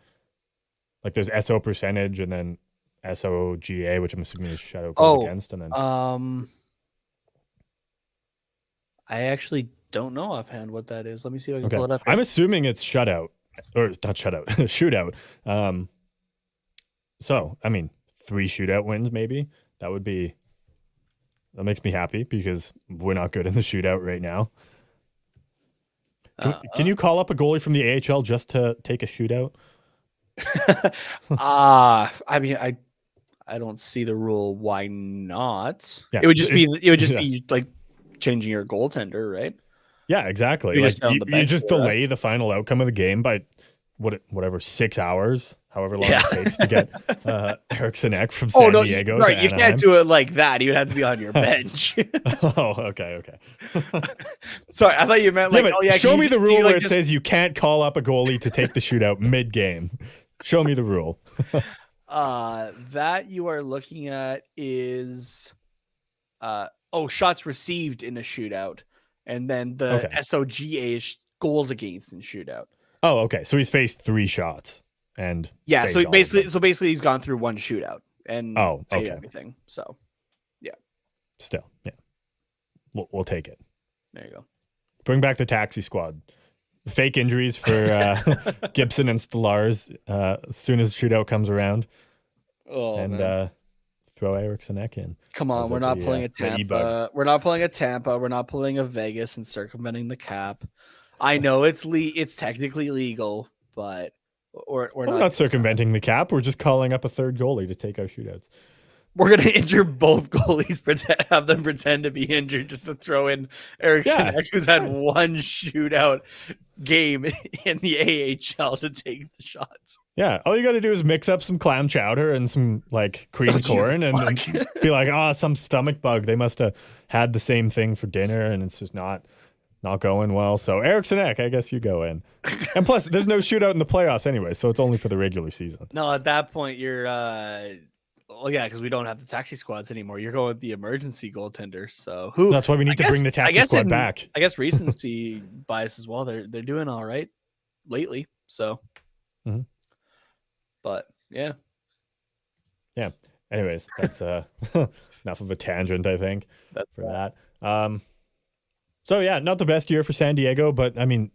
like there's SO percentage and then SOGA, which I'm assuming is shutout goals against, and then I actually don't know offhand what that is. Let me see if I can pull it up here. I'm assuming it's shutout, or it's not shutout, shootout. So I mean, 3 shootout wins, maybe that makes me happy because we're not good in the shootout right now. Can you call up a goalie from the AHL just to take a shootout? I mean, I don't see the rule. Why not? Yeah, it would just be like changing your goaltender, right? Yeah, exactly. You just delay the final outcome of the game by whatever 6 hours, however long it takes to get Eriksson-Ek from San Diego. Right, you can't do it like that. He would have to be on your bench. Okay. Sorry, I thought you meant like. Show me the rule where it says you can't call up a goalie to take the shootout mid-game. Show me the rule. That you are looking at is shots received in a shootout, and then the SOGA is goals against in shootout. Oh, okay. So he's faced 3 shots and so basically he's gone through 1 shootout and saved everything. So still, yeah, we'll take it. There you go. Bring back the taxi squad. Fake injuries for Gibson and Stellars as soon as shootout comes around, Oh, and man. throw Eriksson Ek in. Come on, As we're like not the, pulling a the E-bug. Tampa. We're not pulling a Tampa. We're not pulling a Vegas and circumventing the cap. I know it's technically legal, but we're We're not circumventing the cap. We're just calling up a third goalie to take our shootouts. We're gonna injure both goalies, have them pretend to be injured just to throw in Eriksson, Yeah. who's had one shootout game in the AHL to take the shots. Yeah, all you got to do is mix up some clam chowder and some like cream Jesus corn, and then fuck. be like, "Oh, some stomach bug. They must have had the same thing for dinner, and it's just not going well." So Eriksson Ek, I guess you go in. And plus, there's no shootout in the playoffs anyway, so it's only for the regular season. No, at that point you're well, yeah, because we don't have the taxi squads anymore. You're going with the emergency goaltenders. So who? That's why we need to bring the taxi squad back. I guess recency bias as well. They're doing all right lately. So, Mhm. But yeah, Anyways, that's enough of a tangent, I think, that's for that. So yeah, not the best year for San Diego, but I mean,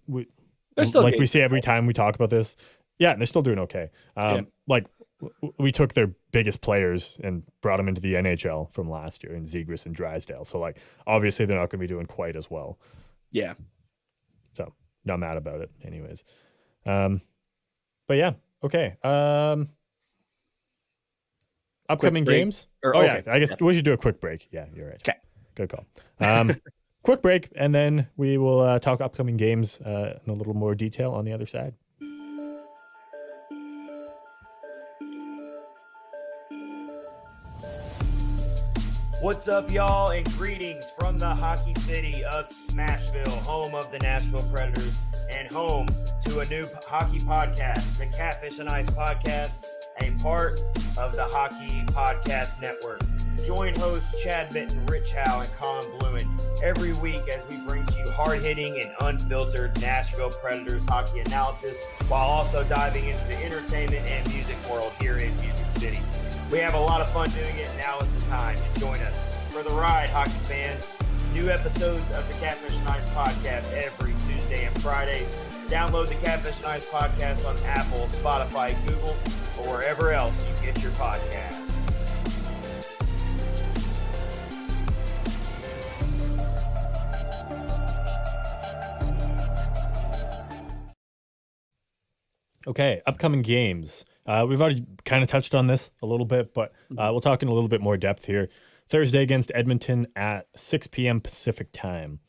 They're still like we getting say every time we talk about this. Yeah, they're still doing okay. Like we took their biggest players and brought them into the NHL from last year in Zegras and Drysdale. So like obviously they're not going to be doing quite as well. Yeah. So not mad about it, anyways. But yeah, okay. Upcoming break? games. Or, Oh okay. yeah, I guess we should do a quick break. Yeah, you're right. Okay. Good call. Quick break, and then we will talk upcoming games in a little more detail on the other side. What's up, y'all, and greetings from the hockey city of Smashville, home of the Nashville Predators, and home to a new hockey podcast, the Catfish and Ice Podcast, a part of the Hockey Podcast Network. Join hosts Chad Mitten, Rich Howe, and Colin Bluen every week as we bring to you hard-hitting and unfiltered Nashville Predators hockey analysis, while also diving into the entertainment and music world here in Music City. We have a lot of fun doing it. Now is the time to join us for the ride, hockey fans. New episodes of the Catfish and Ice Podcast every Tuesday and Friday. Download the Catfish and Ice Podcast on Apple, Spotify, Google, or wherever else you get your podcasts. Okay, upcoming games. We've already kind of touched on this a little bit, but we'll talk in a little bit more depth here. Thursday against Edmonton at 6 p.m. Pacific time,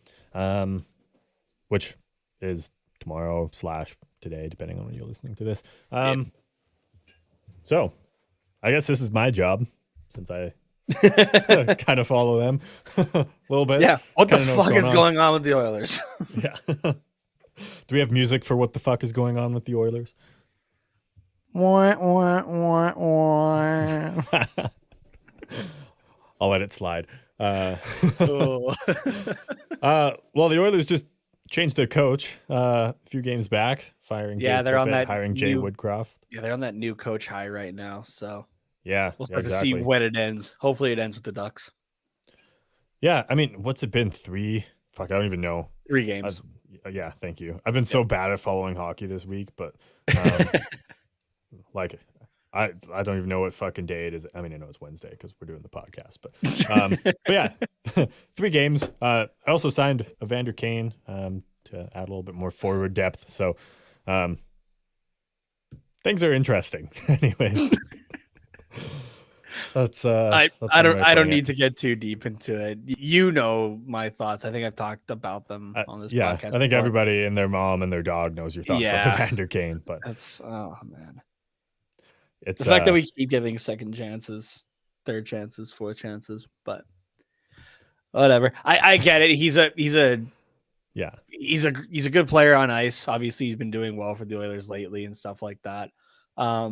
which is tomorrow / today, depending on when you're listening to this. So I guess this is my job since I kind of follow them a little bit. Yeah. What the Kinda know what's fuck is on. going on with the Oilers? Yeah. Do we have music for what the fuck is going on with the Oilers? I'll let it slide. Oh. Well, the Oilers just changed their coach a few games back, firing. Yeah, Dave they're on Tippett, that hiring Jay new- Woodcroft. Yeah, they're on that new coach high right now. So Yeah, we'll start exactly. to see when it ends. Hopefully it ends with the Ducks. Yeah, I mean, what's it been? 3? Fuck, I don't even know. 3 games. Yeah, thank you. I've been so bad at following hockey this week, but like I don't even know what fucking day it is. I mean, I know it's Wednesday because we're doing the podcast, but yeah, 3 games. I also signed Evander Kane to add a little bit more forward depth. So things are interesting. Anyways, that's I that's one way of don't putting need it. to get too deep into it. You know my thoughts. I think I've talked about them on this Yeah, podcast. I think before. everybody and their mom and their dog knows your thoughts Yeah. on Evander Kane, but That's oh man. it's The fact that we keep giving second chances, third chances, fourth chances, but whatever. I get it. He's a yeah. he's a good player on ice. Obviously, he's been doing well for the Oilers lately and stuff like that. I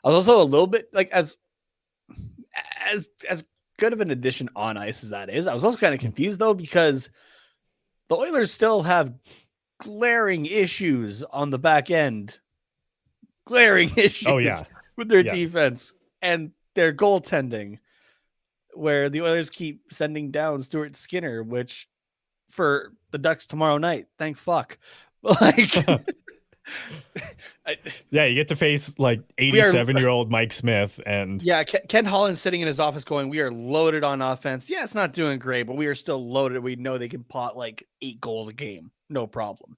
was also a little bit like as good of an addition on ice as that is. I was also kind of confused though because the Oilers still have glaring issues on the back end. Glaring issues Oh yeah. with their Yeah. defense and their goaltending. where the Oilers keep sending down Stuart Skinner, which for the Ducks tomorrow night, thank fuck. Like, Yeah, you get to face like We are- 87-year-old Mike Smith, and yeah, Ken Holland's sitting in his office going, "We are loaded on offense. Yeah, it's not doing great, but we are still loaded. We know they can pot like 8 goals a game, no problem.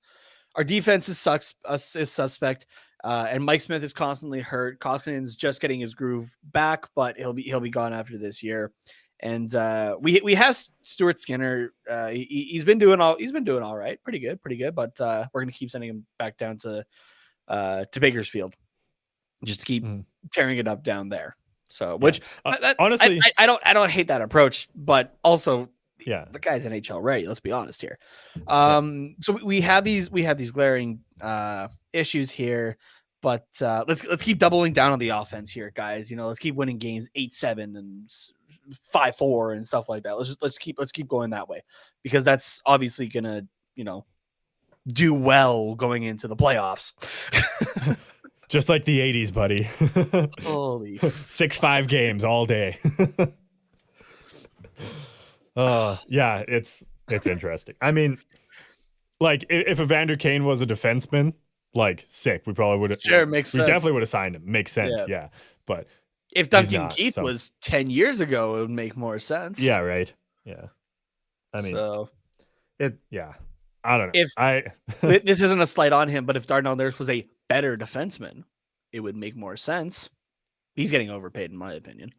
Our defense is suspect, and Mike Smith is constantly hurt. Koskinen's just getting his groove back, but he'll be gone after this year. And we have Stuart Skinner. He's been doing all right, pretty good. But we're gonna keep sending him back down to Bakersfield, just to keep tearing it up down there. So, which honestly, I don't hate that approach, but also yeah, the guy's NHL ready. Let's be honest here. So we have these glaring issues here, but let's keep doubling down on the offense here, guys. You know, let's keep winning games 8-7 and 5-4 and stuff like that. Let's keep going that way, because that's obviously gonna, you know, do well going into the playoffs. just like the 80s, buddy. Holy 6-5 games all day. Yeah, it's interesting. I mean, like if Evander Kane was a defenseman, like sick, we probably would have. Sure, makes we sense. definitely would have signed him. Makes sense, yeah. But if Duncan not, Keith so- was 10 years ago, it would make more sense. yeah, right. Yeah, I mean, so yeah. I don't know. this isn't a slight on him, but if Darnell Nurse was a better defenseman, it would make more sense. He's getting overpaid, in my opinion.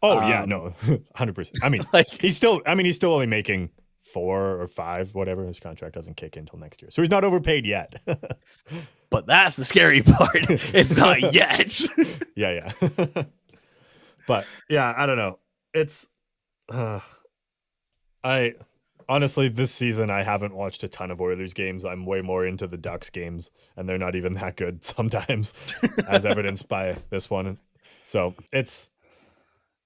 Oh yeah, no, 100%. I mean, Like, he's still only making 4 or 5, whatever. His contract doesn't kick in until next year, so he's not overpaid yet. but that's the scary part. It's not yet. yeah. But yeah, I don't know. It's I honestly, this season I haven't watched a ton of Oilers games. I'm way more into the Ducks games, and they're not even that good sometimes, as evidenced by this one. So it's.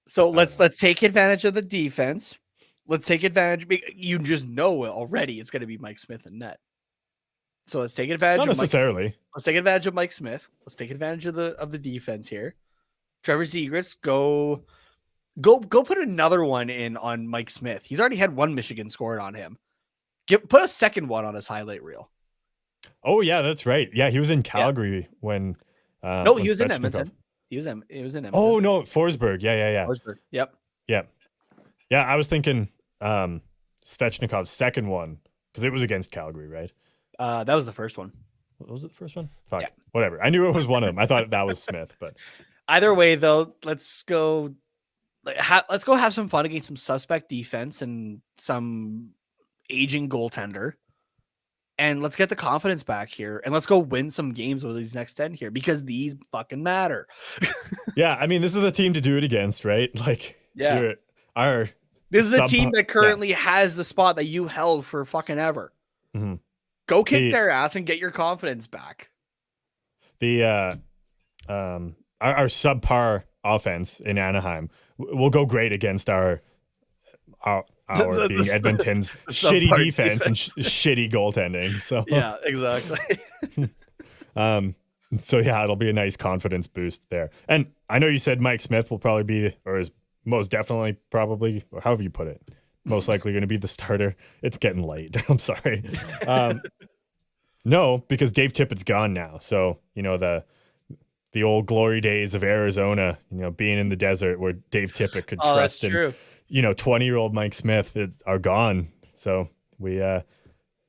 So let's take advantage of the defense. Let's take advantage. You just know already it's going to be Mike Smith and net. So let's take advantage. Not necessarily. Let's take advantage of Mike Smith. Let's take advantage of the defense here. Trevor Zegras, go put another one in on Mike Smith. He's already had one Michigan scored on him. Put a second one on his highlight reel. Oh yeah, that's right. Yeah, he was in Calgary when. No, when he was in Svechnikov- Edmonton. He was in Edmonton. Oh no, Forsberg. Yeah. Forsberg. Yep. Yeah. I was thinking Svechnikov's second one, because it was against Calgary, right? That was the first one. What was it the first one? Fuck. Yeah. Whatever. I knew it was one of them. I thought that was Smith, but Either way, though, let's go have some fun against some suspect defense and some aging goaltender. And let's get the confidence back here, and let's go win some games with these next 10 here, because these fucking matter. yeah, I mean, this is the team to do it against, right? Like, Yeah. This is a team that currently has the spot that you held for fucking ever. Mm-hmm. Go kick their ass and get your confidence back. The our subpar offense in Anaheim will go great against our being Edmonton's shitty defense and shitty goaltending. So yeah, exactly. So yeah, it'll be a nice confidence boost there. And I know you said Mike Smith will probably be, or is most definitely probably, or however you put it, most likely going to be the starter. It's getting late. I'm sorry. No, because Dave Tippett's gone now. So, you know, the old glory days of Arizona, you know, being in the desert where Dave Tippett could trust him. True. You know, 20-year-old Mike Smith are gone. So we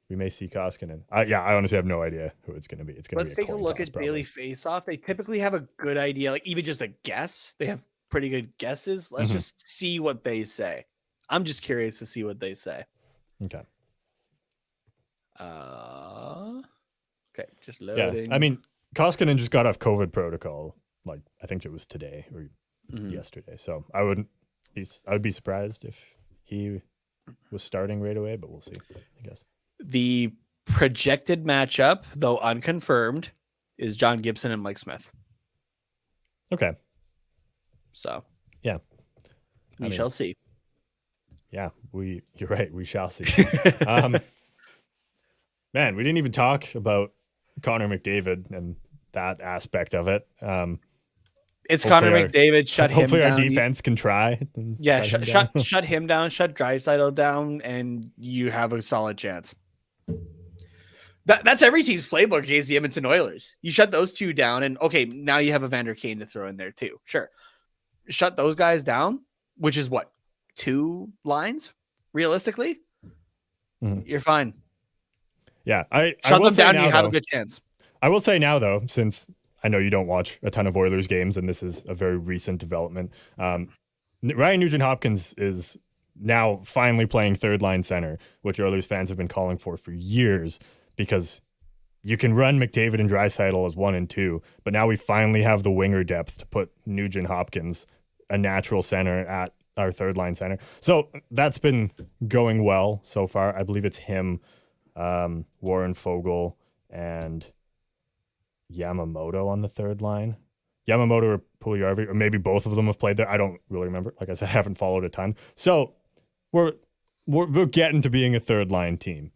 may see Koskinen. I honestly have no idea who it's going to be. It's going to be. Let's take a look at Daily Faceoff. They typically have a good idea, like even just a guess. They have pretty good guesses. Let's just see what they say. I'm just curious to see what they say. Okay. Okay, just loading. Yeah, I mean, Koskinen just got off COVID protocol. Like, I think it was today or yesterday. So I would be surprised if he was starting right away, but we'll see, I guess. The projected matchup, though unconfirmed, is John Gibson and Mike Smith. Okay. So yeah, we shall see. Yeah, you're right. We shall see. Man, we didn't even talk about Connor McDavid and that aspect of it. It's Hopefully Connor our- McDavid. Shut him Hopefully down. our defense can try. and Yeah, shut him down. shut him down. Shut Draisaitl down, and you have a solid chance. That's every team's playbook against the Edmonton Oilers. You shut those two down, and okay, now you have Evander Kane to throw in there too. Sure, shut those guys down, which is what, 2 lines realistically. Mhm. You're fine. Yeah, I Shut will them say down, now, and you have though- a good chance. I will say now, though, since I know you don't watch a ton of Oilers games, and this is a very recent development, Ryan Nugent-Hopkins is now finally playing third line center, which Oilers fans have been calling for years, because you can run McDavid and Draisaitl as 1 and 2, but now we finally have the winger depth to put Nugent-Hopkins, a natural center, at our third line center. So that's been going well so far. I believe it's him, Warren Fogle, and Yamamoto on the third line. Yamamoto or Puljujarvi, or maybe both of them have played there. I don't really remember. Like I said, I haven't followed a ton. So we're getting to being a third line team.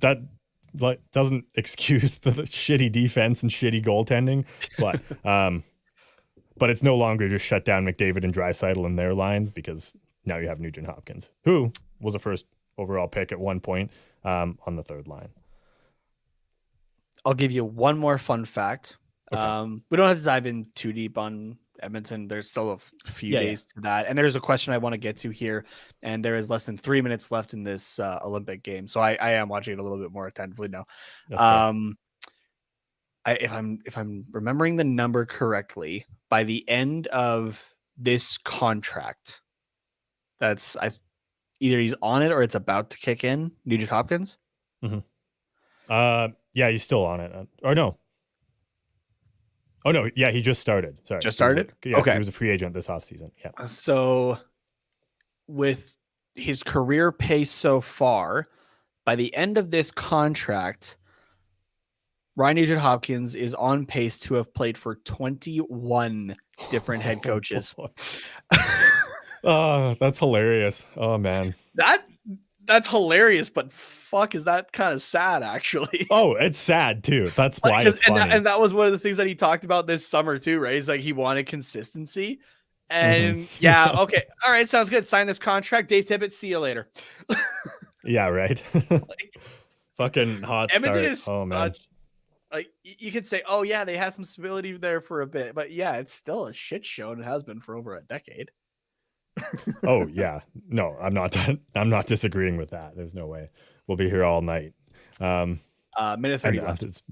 That like doesn't excuse the shitty defense and shitty goaltending, but it's no longer just shut down McDavid and Draisaitl in their lines, because now you have Nugent Hopkins, who was a first overall pick at one point, on the third line. I'll give you one more fun fact. Okay. We don't have to dive in too deep on Edmonton. There's still a few Yeah, days to that. And there's a question I want to get to here. And there is less than 3 minutes left in this Olympic game. So I am watching it a little bit more attentively now. That's fair. If I'm remembering the number correctly, by the end of this contract, that's either he's on it or it's about to kick in, Nugent Hopkins. Yeah, he's still on it. Or no. Oh no, yeah, he just started. Sorry. Just He was started? He was a free agent this offseason. Yeah. So, with his career pace so far, by the end of this contract, Ryan Nugent Hopkins is on pace to have played for 21 different head coaches. Oh, that's hilarious. Oh man. That's hilarious, but fuck, is that kind of sad actually? Oh, it's sad too. That's why Like, it's funny. and that was one of the things that he talked about this summer too, right? He's like he wanted consistency. And yeah, okay. All right, sounds good. Sign this contract. Dave Tippett, see you later. Yeah, right. Fucking hot Edmonton start. is Oh man. like you could say, oh yeah, they had some stability there for a bit, but yeah, it's still a shit show and it has been for over a decade. Oh yeah. No, I'm not disagreeing with that. There's no way. We'll be here all night. Minute 30 left. It's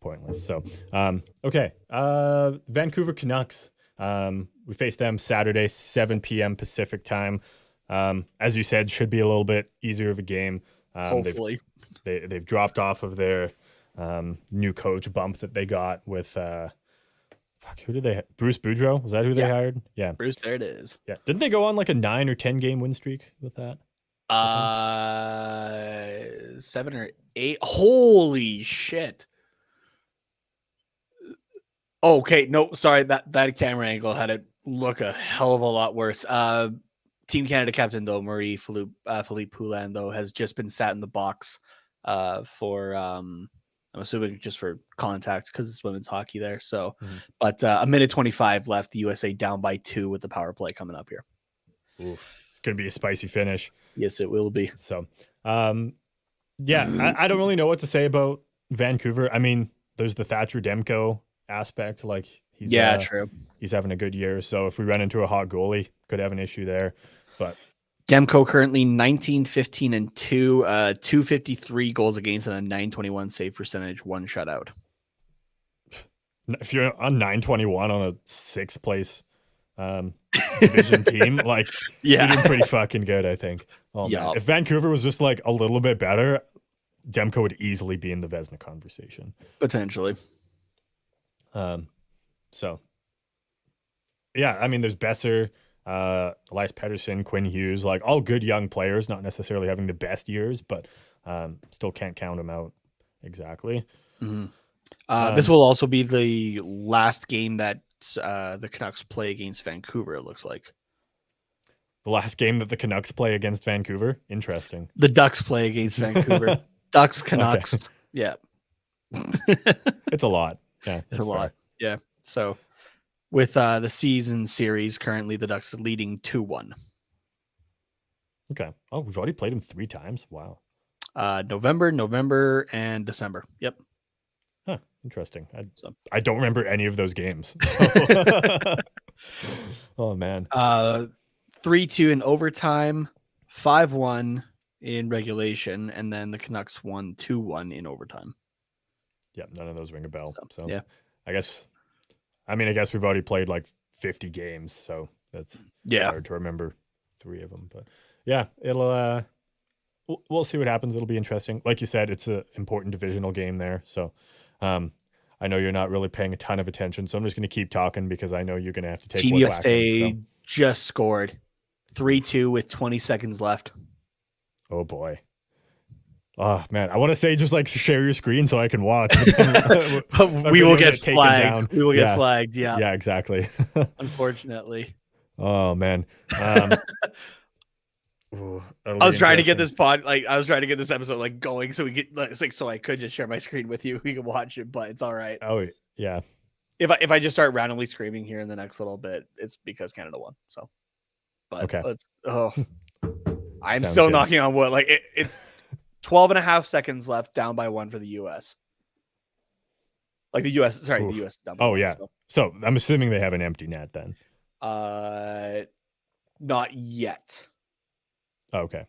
pointless. So, okay. Vancouver Canucks. We face them Saturday, 7 p.m. Pacific time. As you said, should be a little bit easier of a game. Hopefully. They've dropped off of their new coach bump that they got with who did they? Bruce Boudreau, was that who they Yeah. hired? Yeah, Bruce, there it is. yeah. Didn't they go on like a 9 or 10 game win streak with that? 7 or 8. Holy shit. Okay, no, sorry, that camera angle had it look a hell of a lot worse. Team Canada captain though, Marie Philippe Poulin though, has just been sat in the box for I'm assuming just for contact because it's women's hockey there. So, but a minute 25 left. The USA down by 2 with the power play coming up here. Ooh, it's gonna be a spicy finish. Yes, it will be. So, yeah, I don't really know what to say about Vancouver. I mean, there's the Thatcher Demko aspect. Like he's True. he's having a good year. So if we run into a hot goalie, could have an issue there. But Demko currently 19, 15, and 2, 253 goals against and a 921 save percentage, 1 shutout. if you're on 921 on a 6th place division team, like you're doing pretty fucking good, I think. Oh Yeah. man, if Vancouver was just like a little bit better, Demko would easily be in the Vezina conversation. Potentially. So yeah, I mean, there's Besser, Elias Pettersson, Quinn Hughes, like all good young players, not necessarily having the best years, but still can't count them out exactly. This will also be the last game that the Canucks play against Vancouver, it looks like. The last game that the Canucks play against Vancouver. Interesting. The Ducks play against Vancouver. Ducks, Canucks. Okay. Yeah. It's a lot. Yeah, It's that's a lot. fair. Yeah. So With the season series, currently the Ducks are leading 2-1. Okay. Oh, we've already played them 3 times. Wow. November, and December. Yep. Huh. Interesting. So. I don't remember any of those games. So. Oh man. 3-2 in overtime, 5-1 in regulation, and then the Canucks won 2-1 in overtime. Yeah, none of those ring a bell. So yeah. I guess we've already played like 50 games, so that's hard to remember 3 of them. But yeah, it'll we'll see what happens. It'll be interesting. Like you said, it's an important divisional game there. So I know you're not really paying a ton of attention, so I'm just going to keep talking because I know you're going to have to take Team USA just scored 3-2 with 20 seconds left. Oh boy. Oh man, I want to say just like share your screen so I can watch. We will get flagged. We will get flagged. Yeah. Yeah, exactly. Unfortunately. Oh man. I was trying to get this episode going so we get so I could just share my screen with you. We can watch it, but it's all right. Oh yeah. If I just start randomly screaming here in the next little bit, it's because Canada won. So, but okay. I'm still knocking on wood. Like it's 12 and a half seconds left, down by 1 for the US. Like the US, sorry, the US down by 1, yeah. So I'm assuming they have an empty net then. Not yet. Okay.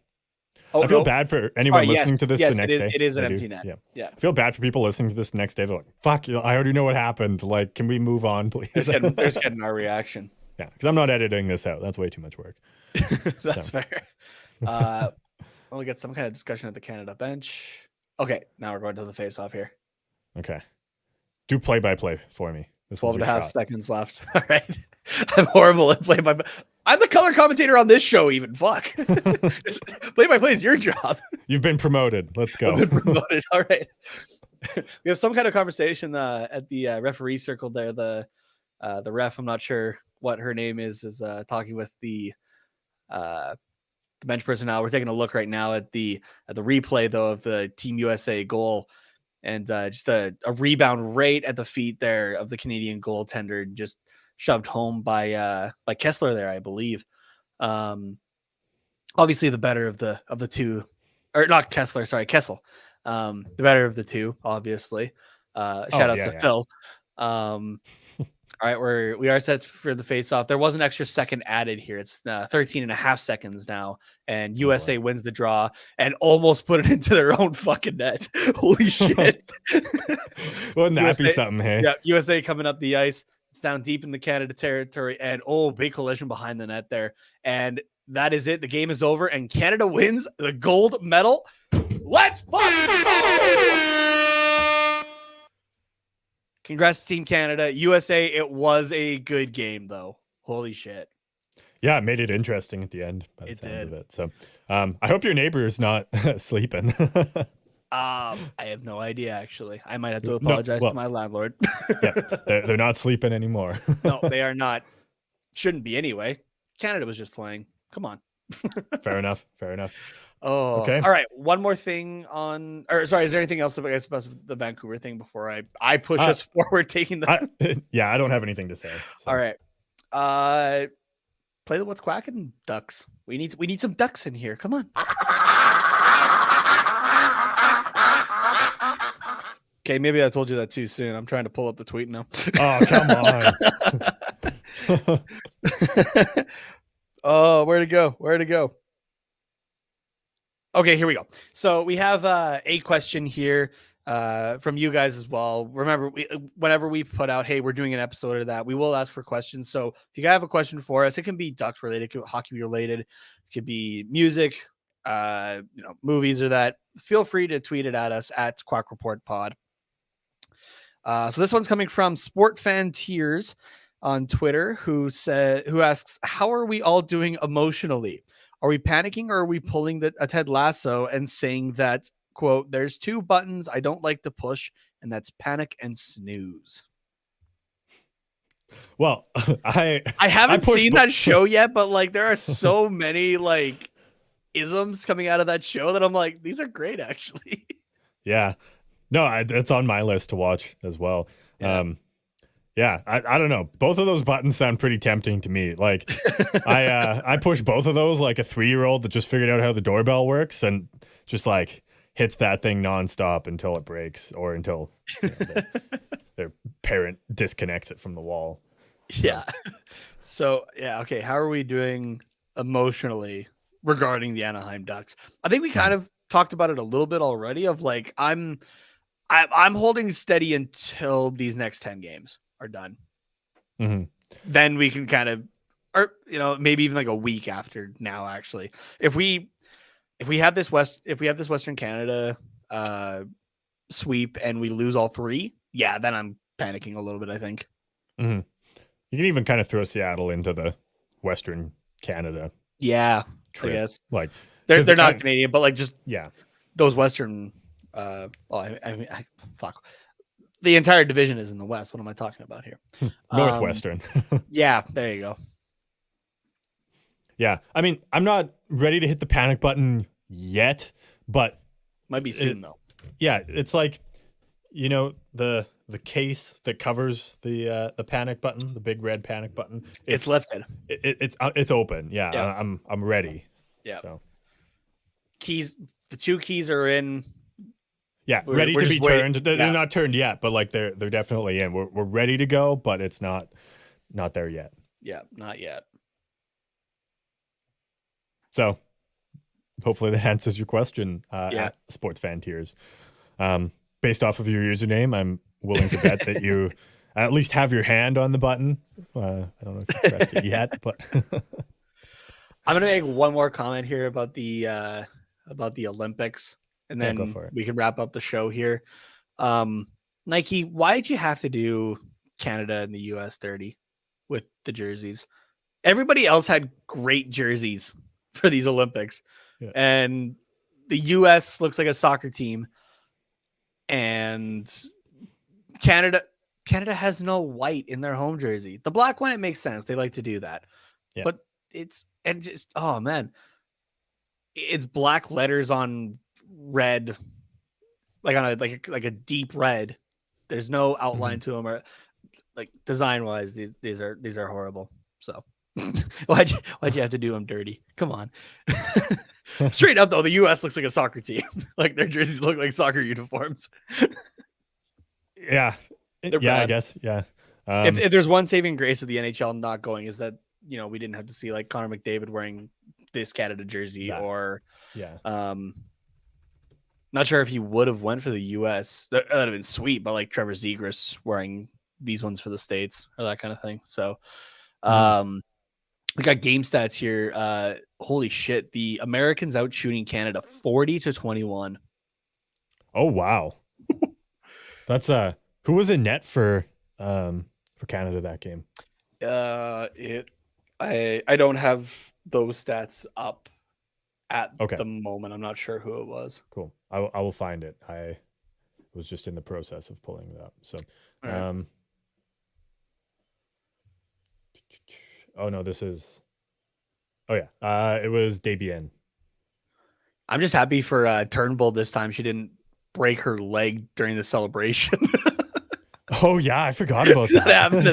I feel bad for anyone listening to this the next day. It is an empty net. Yeah. I feel bad for people listening to this the next day. They're like, fuck, I already know what happened. Like, can we move on, please? They're just getting our reaction. Yeah, because I'm not editing this out. That's way too much work. That's fair. We'll get some kind of discussion at the Canada bench. Okay, now we're going to the face-off here. Okay. Do play-by-play for me. 12 and a half seconds left. All right. I'm horrible at play-by-play. I'm the color commentator on this show even. Fuck. Play-by-play is your job. You've been promoted. Let's go. I've been promoted. All right. We have some kind of conversation at the referee circle there. The ref, I'm not sure what her name is talking with the bench personnel. We're taking a look right now at the replay though of the Team USA goal, and just a rebound right at the feet there of the Canadian goaltender, just shoved home by Kessler there, I believe. Obviously the better of the two, or not Kessler, sorry, Kessel. The better of the two, obviously. Shout out to Phil. All right, we are set for the face-off. There was an extra second added here. It's 13 and a half seconds now, and USA wins the draw and almost put it into their own fucking net. Holy shit. Wouldn't that be something, hey? Yeah, USA coming up the ice. It's down deep in the Canada territory, and big collision behind the net there. And that is it. The game is over, and Canada wins the gold medal. Let's fucking go! Congrats to Team Canada. USA, it was a good game, though. Holy shit. Yeah, it made it interesting at the end by the sounds of it. So I hope your neighbor is not sleeping. I have no idea, actually. I might have to apologize to my landlord. Yeah, they're not sleeping anymore. No, they are not. Shouldn't be anyway. Canada was just playing. Come on. Fair enough. Oh, okay. All right. One more thing is there anything else about the Vancouver thing before I push us forward taking the Yeah, I don't have anything to say. So. All right. Play the What's Quacking Ducks. We need some ducks in here. Come on. Okay, maybe I told you that too soon. I'm trying to pull up the tweet now. Oh, come on. Oh, where'd it go? Okay, here we go. So we have a question here from you guys as well. Remember, whenever we put out, hey, we're doing an episode of that, we will ask for questions. So if you have a question for us, it can be Ducks related, it could be hockey related, it could be music, movies or that. Feel free to tweet it at us at Quack Report Pod. So this one's coming from Sport Fan Tears on Twitter, who asks, how are we all doing emotionally? Are we panicking, or are we pulling a Ted Lasso and saying that, quote, there's 2 buttons I don't like to push, and that's panic and snooze? Well, I haven't seen that show yet, but like there are so many like isms coming out of that show that I'm like, these are great, actually. Yeah. No, it's on my list to watch as well. Yeah. Yeah, I don't know. Both of those buttons sound pretty tempting to me. Like I push both of those like a 3-year-old that just figured out how the doorbell works and just like hits that thing nonstop until it breaks or until their parent disconnects it from the wall. Yeah. So yeah, okay. How are we doing emotionally regarding the Anaheim Ducks? I think we kind of talked about it a little bit already. Of like, I'm holding steady until these next 10 games are done. Mm-hmm. Then we can kind of, or maybe even like a week after now. Actually, if we have this Western Canada sweep and we lose all 3, yeah, then I'm panicking a little bit. I think. Mm-hmm. You can even kind of throw Seattle into the Western Canada. Yeah, trip. I guess Like they're not Canadian, but like just yeah, those Western. Fuck. The entire division is in the West. What am I talking about here? Northwestern. Yeah, there you go. Yeah, I mean, I'm not ready to hit the panic button yet, but Might be soon though. yeah, it's like the case that covers the panic button, the big red panic button. It's lifted. It's open. Yeah, Yeah. I'm ready. Yeah. So Keys. The 2 keys are in. yeah, We're ready to just be waiting. turned. They're Yeah. not turned yet, but like they're definitely in. We're ready to go, but it's not there yet. Yeah, not yet. So hopefully that answers your question. Yeah. At Sports Fan Tears. Based off of your username, I'm willing to bet that you at least have your hand on the button. I don't know if you pressed it yet, but I'm gonna make one more comment here about the Olympics, and Yeah, then go for it. we can wrap up the show here. Nike, why did you have to do Canada and the US dirty with the jerseys? Everybody else had great jerseys for these Olympics, Yeah. and the US looks like a soccer team, and Canada has no white in their home jersey. The black one, it makes sense. They like to do that. Yeah. But oh man. It's black letters on red, like on a deep red. There's no outline to them, or like design wise, these are horrible. So why'd you have to do them dirty? Come on. Straight up though, the US looks like a soccer team. Like their jerseys look like soccer uniforms. yeah, They're yeah, I bad. guess, yeah. If there's one saving grace of the NHL not going, is that we didn't have to see like Connor McDavid wearing this Canada jersey, Yeah. or Yeah, not sure if he would have went for the US. That'd have been sweet, but like Trevor Zegras wearing these ones for the States or that kind of thing. So we got game stats here. Holy shit, the Americans out shooting Canada 40-21. oh wow, that's who was in net for Canada that game? I don't have those stats up at Okay. the moment. I'm not sure who it was. Cool. I will find it. I was just in the process of pulling it up. So, All right. oh no, this is. Oh yeah, it was Debian. I'm just happy for Turnbull this time. She didn't break her leg during the celebration. Oh yeah, I forgot about That that. happened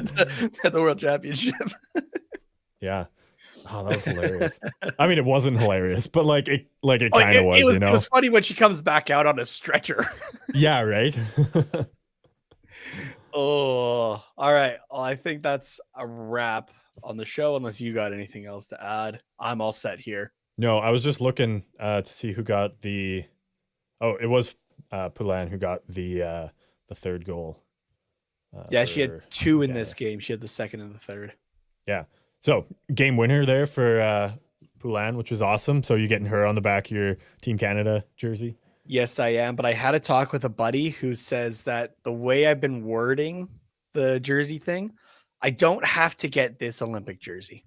at the World Championship. Yeah. Oh, that was hilarious. I mean, it wasn't hilarious, but like it Like, kind of was, it you know. It was funny when she comes back out on a stretcher. Yeah, right. Oh, all right. Well, I think that's a wrap on the show, unless you got anything else to add. I'm all set here. No, I was just looking to see who got the. Oh, it was Poulin who got the third goal. Yeah, she for had 2 in this Canada. game. She had the second and the third. Yeah. So game winner there for Poulin, which was awesome. So you're getting her on the back of your Team Canada jersey. Yes, I am. But I had a talk with a buddy who says that the way I've been wording the jersey thing, I don't have to get this Olympic jersey.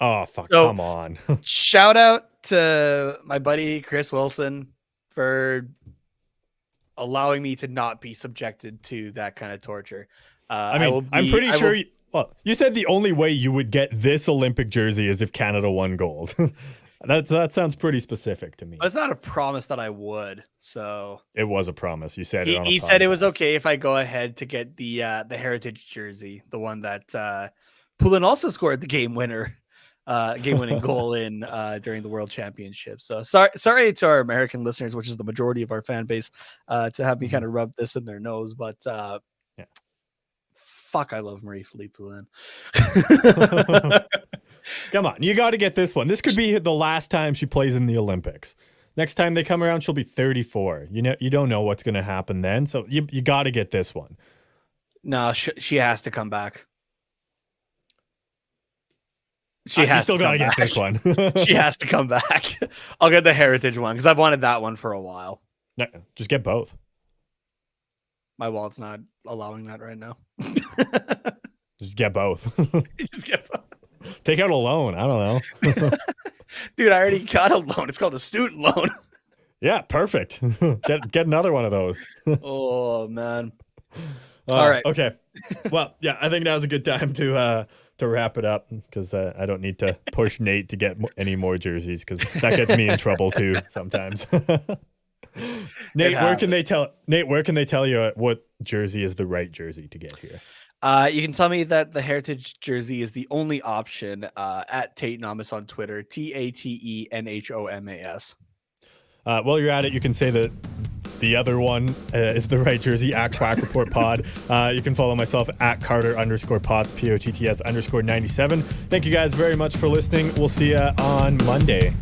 Oh fuck! So- Come on. Shout out to my buddy Chris Wilson for allowing me to not be subjected to that kind of torture. I mean, I'm pretty sure. Well, you said the only way you would get this Olympic jersey is if Canada won gold. That sounds pretty specific to me. But it's not a promise that I would. So It was a promise. You said it on a he said it was podcast. okay if I go ahead to get the Heritage jersey, the one that Poulin also scored the game winning goal in during the World Championship. So sorry to our American listeners, which is the majority of our fan base, to have me kind of rub this in their nose. But fuck, I love Marie-Philippe Poulin. Come on, you got to get this one. This could be the last time she plays in the Olympics. Next time they come around, she'll be 34. You don't know what's going to happen then, so you got to get this one. No, she has to come back. You still got to get this one. She has to come back. I'll get the Heritage one because I've wanted that one for a while. No, just get both. My wallet's not allowing that right now. Just get both. Just get both. Take out a loan. I don't know. Dude, I already got a loan. It's called a student loan. Yeah, perfect. Get another one of those. Oh man. All right. Okay. Well, yeah, I think now's a good time to wrap it up because I don't need to push Nate to get any more jerseys because that gets me in trouble too sometimes. Nate, where can they tell you what jersey is the right jersey to get here? You can tell me that the Heritage jersey is the only option at Tate Nomas on Twitter, TATENHOMAS. While you're at it, you can say that the other one is the right jersey at Quack Report Pod. You can follow myself at Carter_Potts, POTTS_97. Thank you guys very much for listening. We'll see you on Monday.